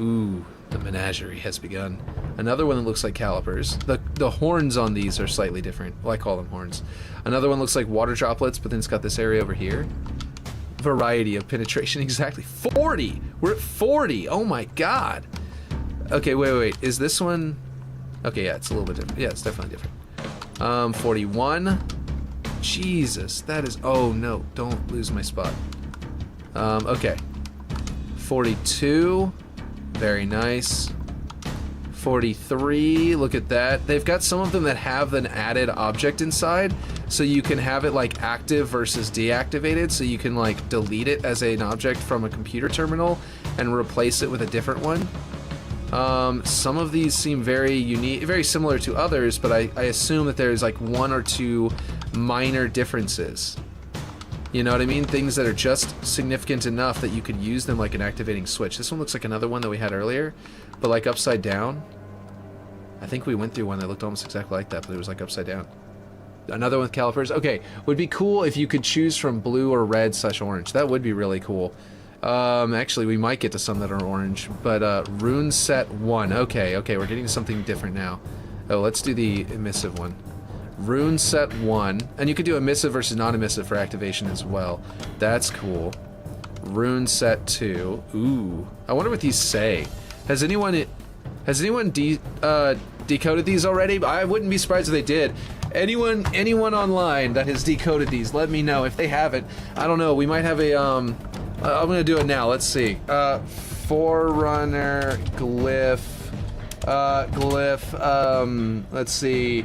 Ooh. The menagerie has begun. Another one that looks like calipers. The horns on these are slightly different. Well, I call them horns. Another one looks like water droplets, but then it's got this area over here. Variety of penetration, exactly. 40! We're at 40! Oh my god! Okay, wait. Is this one... Okay, yeah, it's a little bit different. Yeah, it's definitely different. 41. Jesus, that is... Oh no, don't lose my spot. Okay. 42. Very nice. 43, look at that. They've got some of them that have an added object inside, so you can have it like active versus deactivated, so you can like delete it as an object from a computer terminal and replace it with a different one. Some of these seem very unique, very similar to others, but I assume that there's like one or two minor differences. You know what I mean? Things that are just significant enough that you could use them like an activating switch. This one looks like another one that we had earlier, but like upside down. I think we went through one that looked almost exactly like that, but it was like upside down. Another one with calipers. Okay, would be cool if you could choose from blue or red / orange. That would be really cool. Actually, we might get to some that are orange, but rune set 1. Okay, we're getting to something different now. Oh, let's do the emissive one. Rune set 1. And you could do emissive versus non-emissive for activation as well. That's cool. Rune set 2. Ooh. I wonder what these say. Has anyone decoded these already? I wouldn't be surprised if they did. Anyone online that has decoded these, let me know. If they haven't, I don't know. We might have a I'm gonna do it now. Let's see. Forerunner glyph. Let's see.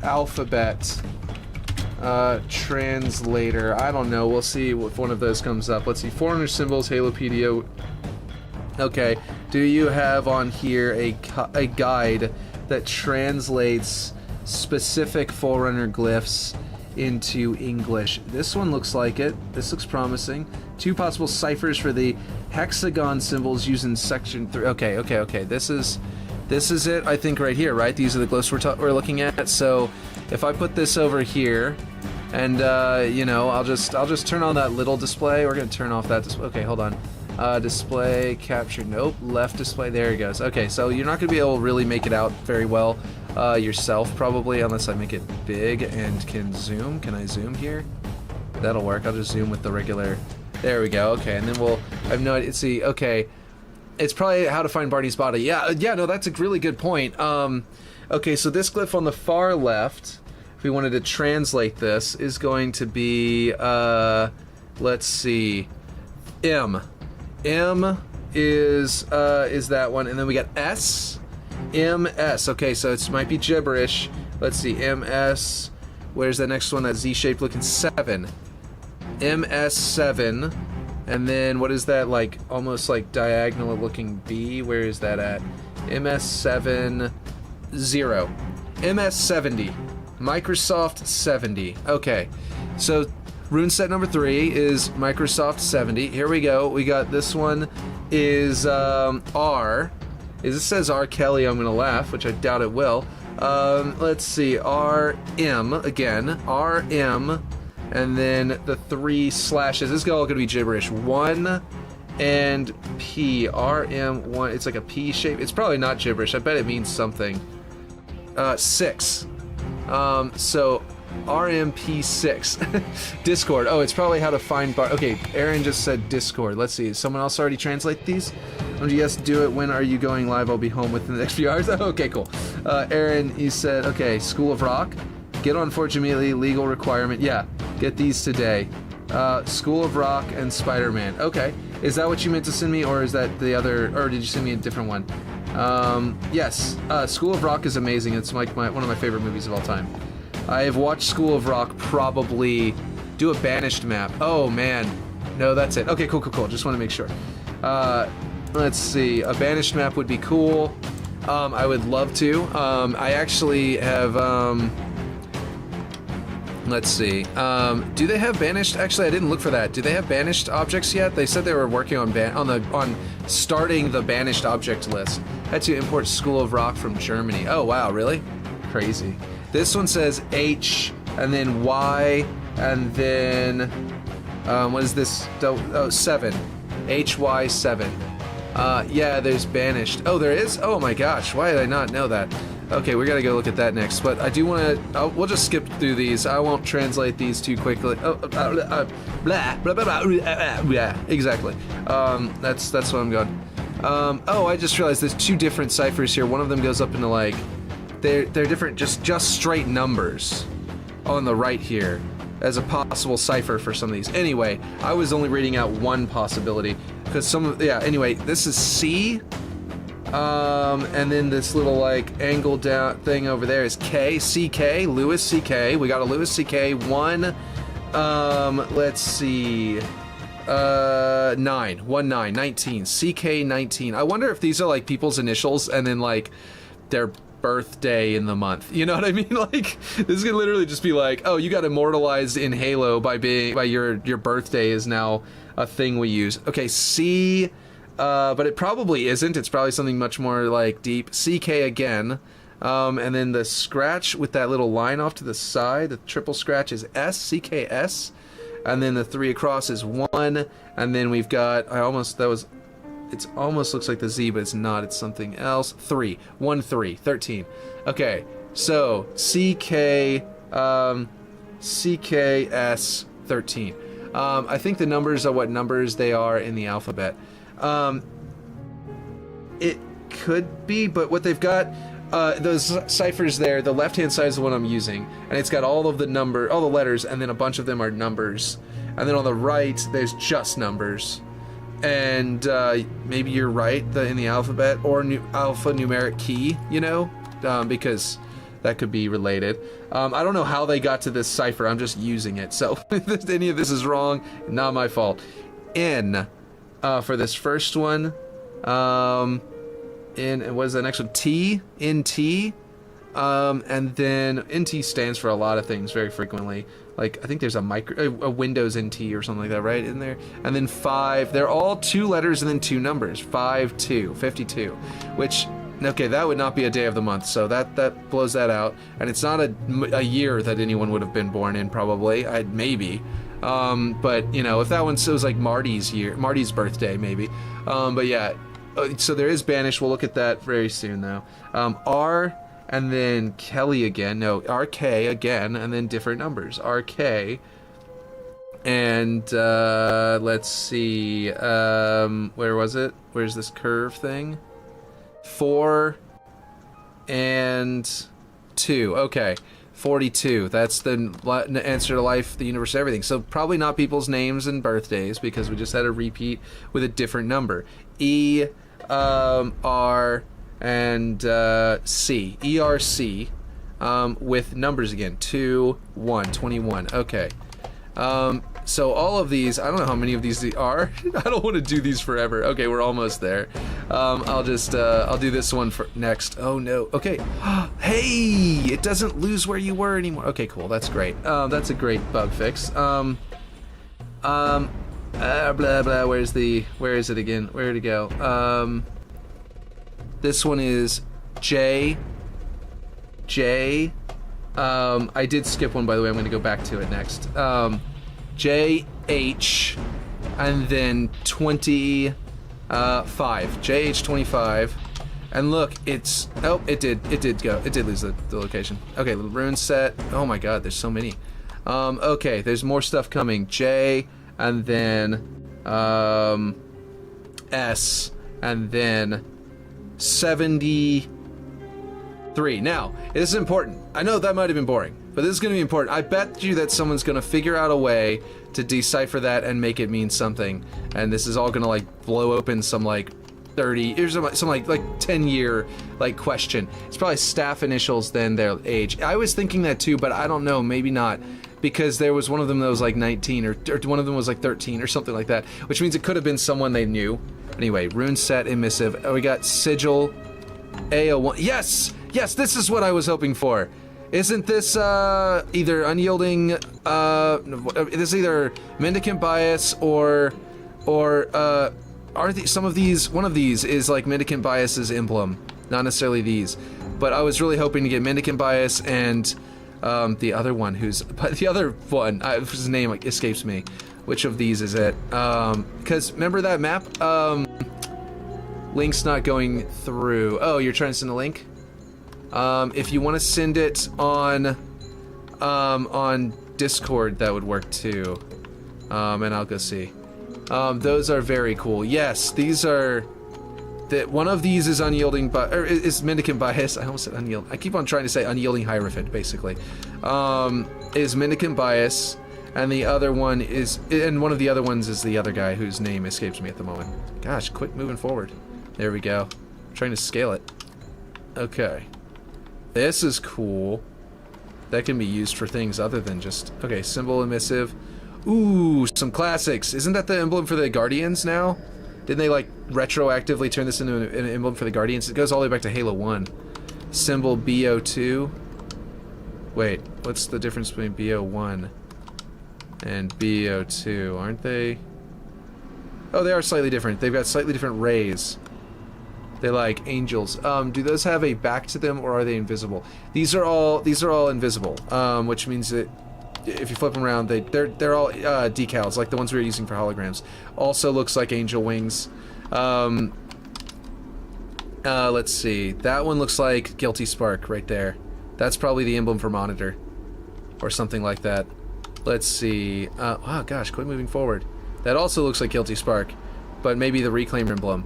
Alphabet. Translator. I don't know. We'll see if one of those comes up. Let's see. Forerunner symbols. Halopedia. Okay. Do you have on here a guide that translates specific Forerunner glyphs into English? This one looks like it. This looks promising. 2 possible ciphers for the hexagon symbols used in section 3. Okay. This is it, I think, right here, right? These are the glyphs we're looking at. So if I put this over here, and you know, I'll just turn on that little display. We're gonna turn off that display. Okay, hold on. Display capture. Nope. Left display. There it goes. Okay, so you're not gonna be able to really make it out very well yourself, probably, unless I make it big and can zoom. Can I zoom here? That'll work. I'll just zoom with the regular. There we go. Okay, and then I have no idea. See, okay, it's probably how to find Barney's body. Yeah. No, that's a really good point. Okay, so this glyph on the far left, if we wanted to translate this, is going to be let's see, M. M is that one, and then we got S. MS. Okay, so it might be gibberish. Let's see, MS. Where's the next one? That Z-shaped looking 7. MS7. And then what is that, like almost like diagonal looking B? Where is that at? MS7 0. MS70. Microsoft 70. Okay. So rune set number 3 is Microsoft 70. Here we go. We got this one is R. It says R. Kelly, I'm gonna laugh, which I doubt it will. Let's see, RM again, RM, and then the 3 slashes. This is all gonna be gibberish. 1 and P. RM1. It's like a P shape. It's probably not gibberish. I bet it means something. 6. So RMP6. Discord. Oh, it's probably how to find okay, Aaron just said Discord. Let's see. Someone else already translate these? Yes, do it. When are you going live? I'll be home within the next few hours. Okay, cool. Aaron, you said, okay, School of Rock. Get on Forge immediately. Legal requirement. Yeah, get these today. School of Rock and Spider-Man. Okay. Is that what you meant to send me, or is that the other, or did you send me a different one? Yes. School of Rock is amazing. It's like one of my favorite movies of all time. I have watched School of Rock probably do a Banished map. Oh, man. No, that's it. Okay, cool. Just want to make sure. Let's see. A Banished map would be cool. I would love to. I actually have, let's see. Do they have Banished? Actually, I didn't look for that. Do they have Banished objects yet? They said they were working on starting the Banished object list. Had to import School of Rock from Germany. Oh, wow, really? Crazy. This one says H, and then Y, and then, what is this? Oh, 7. HY7. Yeah, there's Banished. Oh, there is? Oh my gosh, why did I not know that? Okay, we gotta go look at that next, but I do want to, we'll just skip through these. I won't translate these too quickly. Blah, blah, blah, blah, exactly. That's what I'm going. Oh, I just realized there's 2 different ciphers here. One of them goes up into like, they're different, just straight numbers on the right here as a possible cipher for some of these. Anyway, I was only reading out one possibility because anyway, this is C, and then this little like angled down thing over there is K, CK, Lewis CK. We got a Lewis CK 1, let's see, 19, CK 19. I wonder if these are like people's initials and then like their birthday in the month. You know what I mean? Like, this could literally just be like, oh, you got immortalized in Halo by your birthday is now a thing we use. Okay, C, but it probably isn't. It's probably something much more like deep. CK again. And then the scratch with that little line off to the side, the triple scratch is S, CKS. And then the 3 across is 1. And then we've got, it almost looks like the Z, but it's not. It's something else. 3. 1, 3. 13. Okay. So CK CKS 13. I think the numbers are what numbers they are in the alphabet. It could be, but what they've got, those ciphers there, the left-hand side is the one I'm using, and it's got all the letters, and then a bunch of them are numbers. And then on the right, there's just numbers. And maybe you're right, in the alphabet, or alphanumeric key, you know, because that could be related. I don't know how they got to this cipher. I'm just using it. So if any of this is wrong, not my fault. N for this first one. And what is the next one? T. NT. And then NT stands for a lot of things very frequently. Like, I think there's a Windows NT or something like that, right, in there? And then 5. They're all 2 letters and then 2 numbers. 52. Which, okay, that would not be a day of the month, so that blows that out. And it's not a year that anyone would have been born in, probably. Maybe. But, you know, if that one was like Marty's birthday, maybe. But yeah, so there is Banish. We'll look at that very soon, though. R... and then Kelly again. No, RK again, and then different numbers. RK. And let's see. Where was it? Where's this curve thing? 4 and 2. Okay. 42. That's the answer to life, the universe, everything. So probably not people's names and birthdays, because we just had a repeat with a different number. E, R, and C. ERC, with numbers again. 2, 1, 21. Okay. So all of these, I don't know how many of these are. I don't want to do these forever. Okay, we're almost there. I'll do this one for next. Oh no. Okay. Hey, it doesn't lose where you were anymore. Okay, cool. That's great. That's a great bug fix. Blah blah. Where is it again? Where'd it go? This one is J. I did skip one, by the way. I'm going to go back to it next. JH, and then 25. JH 25. And look, it's... Oh, it did lose the location. Okay, little rune set. Oh my god, there's so many. Okay, there's more stuff coming. J, and then... S, and then... 73. Now, this is important. I know that might have been boring, but this is going to be important. I bet you that someone's going to figure out a way to decipher that and make it mean something. And this is all going to like blow open some like 30, or some like 10-year like question. It's probably staff initials then their age. I was thinking that too, but I don't know, maybe not. Because there was one of them that was like 19, or one of them was like 13 or something like that. Which means it could have been someone they knew. Anyway, rune set, emissive. Oh, we got sigil, AO1. Yes! Yes, this is what I was hoping for. Isn't this either unyielding, this is either mendicant bias or aren't some of these, one of these is like mendicant bias's emblem, not necessarily these. But I was really hoping to get mendicant bias and the other one whose name like escapes me. Which of these is it? Because remember that map? Link's not going through. Oh, you're trying to send a link? If you want to send it on Discord, that would work too. And I'll go see. Those are very cool. Yes, these are... one of these is unyielding, or is mendicant bias. I almost said unyielding. I keep on trying to say unyielding hierophant, basically. Is mendicant bias, and the other one is, and one of the other ones is the other guy whose name escapes me at the moment. Gosh, quit moving forward. There we go. I'm trying to scale it. Okay. This is cool. That can be used for things other than just... Okay, symbol emissive. Ooh, some classics. Isn't that the emblem for the Guardians now? Didn't they, like, retroactively turn this into an emblem for the Guardians? It goes all the way back to Halo 1. Symbol BO2. Wait, what's the difference between BO1 and BO2? Aren't they... Oh, they are slightly different. They've got slightly different rays. They're like angels. Do those have a back to them, or are they invisible? These are all invisible, which means that if you flip them around, they're all decals, like the ones we were using for holograms. Also looks like angel wings. Let's see. That one looks like Guilty Spark right there. That's probably the emblem for monitor. Or something like that. Let's see. Oh gosh, quit moving forward. That also looks like Guilty Spark. But maybe the Reclaim emblem.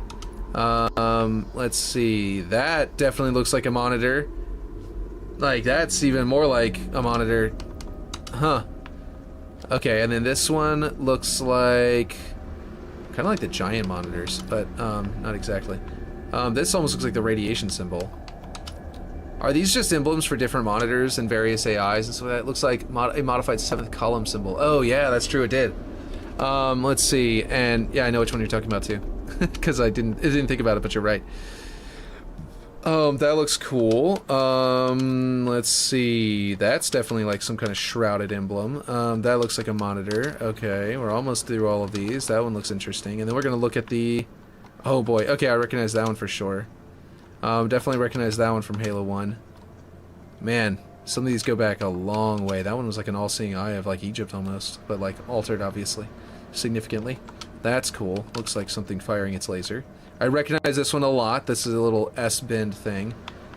Let's see. That definitely looks like a monitor. Like, that's even more like a monitor. Huh. Okay, and then this one looks like... kind of like the giant monitors, but not exactly. This almost looks like the radiation symbol. Are these just emblems for different monitors and various AIs and so that? It looks like a modified 7th column symbol. Oh yeah, that's true, it did. Let's see, and yeah, I know which one you're talking about too. Because I didn't think about it, but you're right. That looks cool. Let's see. That's definitely like some kind of shrouded emblem. That looks like a monitor. Okay, we're almost through all of these. That one looks interesting. And then we're gonna look at the... oh boy. Okay, I recognize that one for sure. Definitely recognize that one from Halo 1. Man, some of these go back a long way. That one was like an all-seeing eye of like Egypt almost, but like altered obviously, significantly. That's cool. Looks like something firing its laser. I recognize this one a lot. This is a little S-bend thing.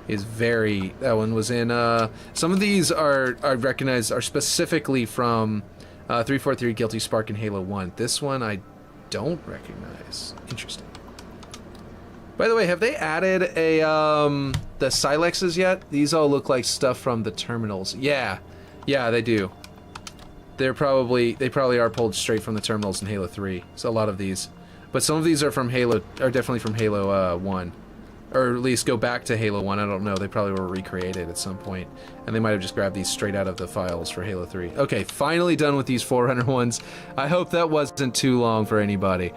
Is very... that one was in... some of these are I recognize are specifically from 343 Guilty Spark and Halo 1. This one I don't recognize. Interesting. By the way, have they added a the Silexes yet? These all look like stuff from the terminals. Yeah, they do. They probably are pulled straight from the terminals in Halo 3. So a lot of these, but some of these are from Halo, are definitely from Halo 1, or at least go back to Halo 1. I don't know. They probably were recreated at some point, and they might have just grabbed these straight out of the files for Halo 3. Okay, finally done with these Forerunner ones. I hope that wasn't too long for anybody.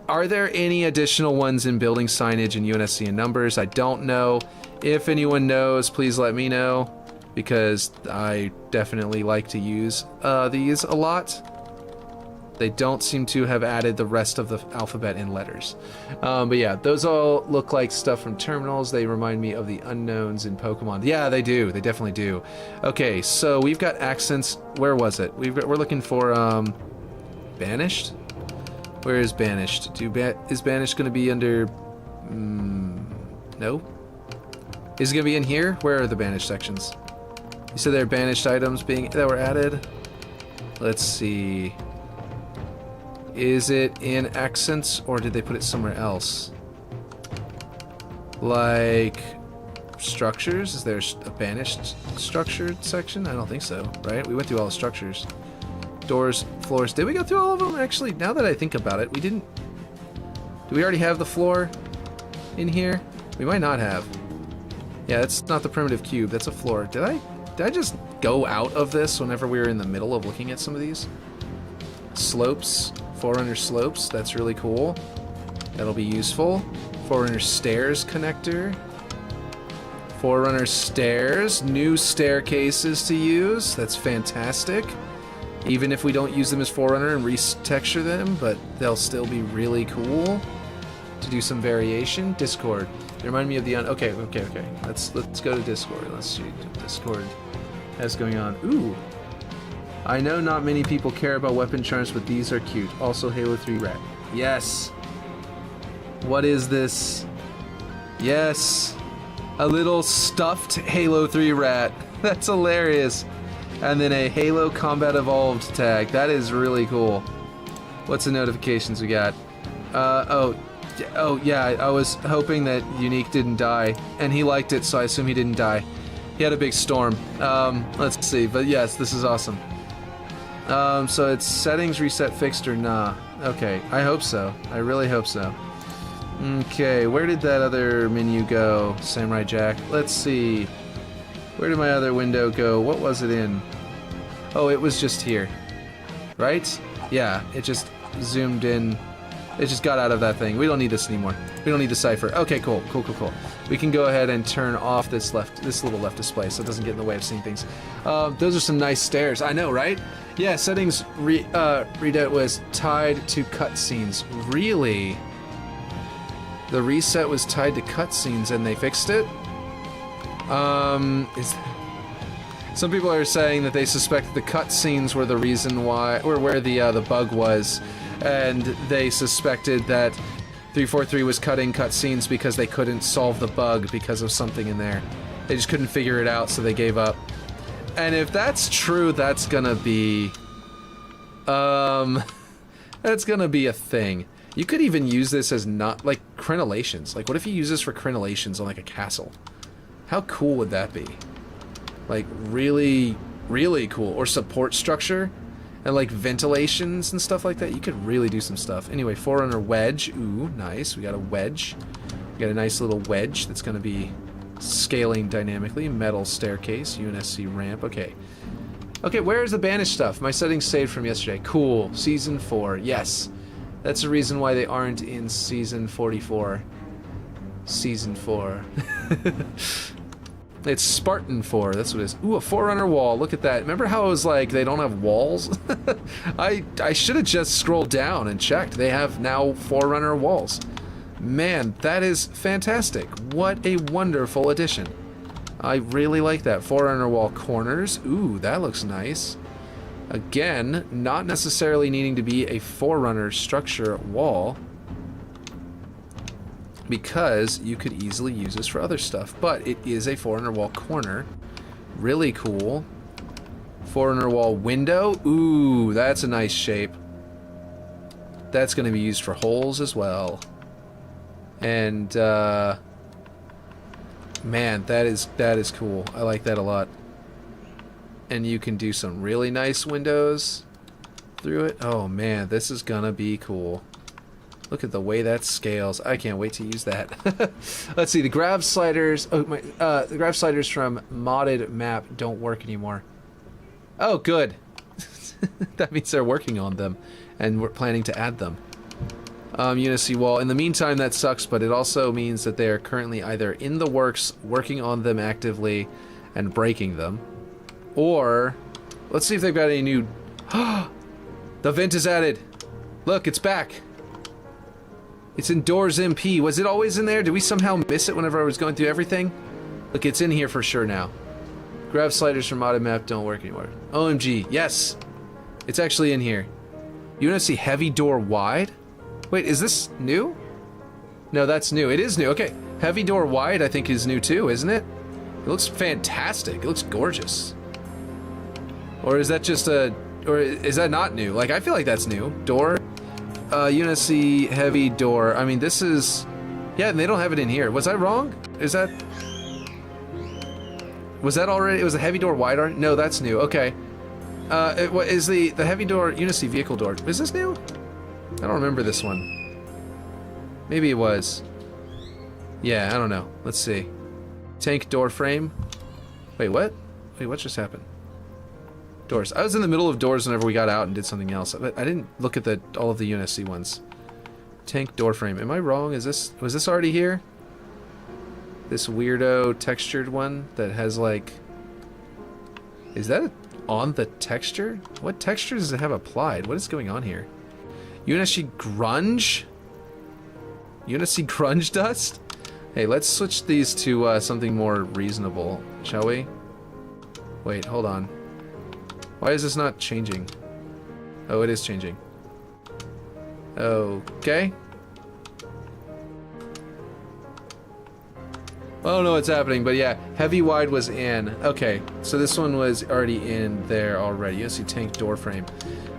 Are there any additional ones in building signage and UNSC and numbers? I don't know. If anyone knows, please let me know, because I definitely like to use these a lot. They don't seem to have added the rest of the alphabet in letters. But yeah, those all look like stuff from terminals. They remind me of the unknowns in Pokemon. Yeah, they do. They definitely do. Okay, so we've got accents. Where was it? We're looking for Banished? Where is Banished? Is Banished going to be under... no? Is it going to be in here? Where are the Banished sections? You said there are Banished items that were added? Let's see. Is it in Accents, or did they put it somewhere else? Like... structures? Is there a Banished structured section? I don't think so, right? We went through all the structures. Doors, floors. Did we go through all of them? Actually, now that I think about it, we didn't... do we already have the floor in here? We might not have. Yeah, that's not the primitive cube. That's a floor. Did I just go out of this whenever we were in the middle of looking at some of these? Slopes. Forerunner slopes. That's really cool. That'll be useful. Forerunner stairs connector. Forerunner stairs. New staircases to use. That's fantastic. Even if we don't use them as Forerunner and retexture them, but they'll still be really cool to do some variation. Discord. They remind me of the okay. Let's go to Discord. Let's see what Discord has going on. Ooh. I know not many people care about weapon charms, but these are cute. Also Halo 3 rat. Yes. What is this? Yes. A little stuffed Halo 3 rat. That's hilarious. And then a Halo Combat Evolved tag. That is really cool. What's the notifications we got? Oh yeah, I was hoping that Unique didn't die. And he liked it, so I assume he didn't die. He had a big storm. Let's see. But yes, this is awesome. So it's settings reset fixed or nah? Okay, I hope so. I really hope so. Okay, where did that other menu go? Samurai Jack. Let's see. Where did my other window go? What was it in? Oh, it was just here. Right? Yeah, it just zoomed in. It just got out of that thing. We don't need this anymore. We don't need the cipher. Okay, cool. We can go ahead and turn off this little left display so it doesn't get in the way of seeing things. Those are some nice stairs. I know, right? Yeah, settings readout was tied to cutscenes. Really? The reset was tied to cutscenes and they fixed it? Some people are saying that they suspect the cutscenes were the reason why, or where the bug was, and they suspected that 343 was cutting cutscenes because they couldn't solve the bug because of something in there. They just couldn't figure it out, so they gave up. And if that's true, that's gonna be... that's gonna be a thing. You could even use this as not... like, crenellations. Like, what if you use this for crenellations on, like, a castle? How cool would that be? Like, really, really cool. Or support structure. And, like, ventilations and stuff like that. You could really do some stuff. Anyway, Forerunner wedge. Ooh, nice. We got a wedge. We got a nice little wedge that's gonna be scaling dynamically. Metal staircase. UNSC ramp. Okay. Okay, where's the banished stuff? My settings saved from yesterday. Cool. Season 4. Yes. That's the reason why they aren't in Season 44. Season 4. It's Spartan 4. That's what it is. Ooh, a Forerunner wall. Look at that. Remember how it was like they don't have walls? I should have just scrolled down and checked. They have now Forerunner walls. Man, that is fantastic. What a wonderful addition. I really like that. Forerunner wall corners. Ooh, that looks nice. Again, not necessarily needing to be a Forerunner structure wall, because you could easily use this for other stuff, but it is a Forerunner wall corner. Really cool. Forerunner wall window. Ooh, that's a nice shape. That's going to be used for holes as well. And, man, that is cool. I like that a lot. And you can do some really nice windows through it. Oh man, this is gonna be cool. Look at the way that scales. I can't wait to use that. Let's see, the grab sliders. Oh my, the grab sliders from modded map don't work anymore. Oh, good. That means they're working on them, and we're planning to add them. UNSC wall. In the meantime, that sucks, but it also means that they are currently either in the works, working on them actively, and breaking them. Or, let's see if they've got any new... The vent is added! Look, it's back! It's in Doors MP. Was it always in there? Did we somehow miss it whenever I was going through everything? Look, it's in here for sure now. Grab sliders from modded map don't work anymore. OMG, yes! It's actually in here. You want to see heavy door wide? Wait, is this new? No, that's new. It is new. Okay, heavy door wide I think is new too, isn't it? It looks fantastic. It looks gorgeous. Or is that just a... or is that not new? Like, I feel like that's new. Door. UNSC heavy door. I mean, this is... yeah, and they don't have it in here. Was I wrong? Is that... was that already... it was a heavy door wide? No, that's new. Okay. What is the heavy door... UNSC vehicle door. Is this new? I don't remember this one. Maybe it was. Yeah, I don't know. Let's see. Tank door frame. Wait, what? Wait, what just happened? Doors. I was in the middle of doors whenever we got out and did something else. But I didn't look at all of the UNSC ones. Tank door frame. Am I wrong? Was this already here? This weirdo textured one that has like... is that on the texture? What texture does it have applied? What is going on here? UNSC grunge? UNSC grunge dust? Hey, let's switch these to something more reasonable, shall we? Wait, hold on. Why is this not changing? Oh, it is changing. Okay. I don't know what's happening, but yeah, heavy wide was in. Okay, so this one was already in there already. You see tank door frame.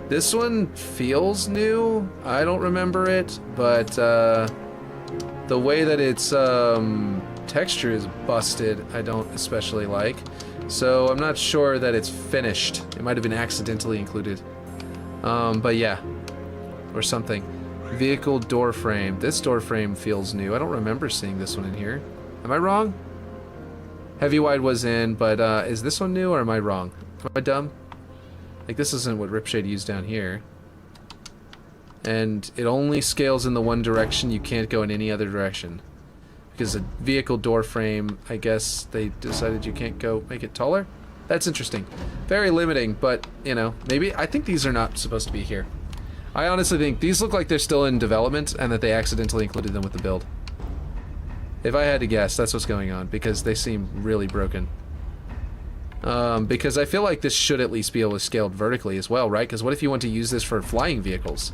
This one feels new. I don't remember it, but the way that its texture is busted, I don't especially like. So I'm not sure that it's finished. It might have been accidentally included. But yeah, or something. Vehicle door frame. This door frame feels new. I don't remember seeing this one in here. Am I wrong? Heavy wide was in, but is this one new or am I wrong? Am I dumb? Like, this isn't what Ripshade used down here. And it only scales in the one direction. You can't go in any other direction. Because a vehicle door frame, I guess they decided you can't go make it taller? That's interesting. Very limiting, but, you know, maybe... I think these are not supposed to be here. I honestly think these look like they're still in development and that they accidentally included them with the build. If I had to guess, that's what's going on, because they seem really broken. Because I feel like this should at least be able to scale vertically as well, right? Because what if you want to use this for flying vehicles?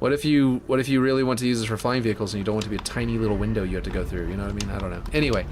What if you really want to use this for flying vehicles and you don't want it to be a tiny little window you have to go through, you know what I mean? I don't know. Anyway.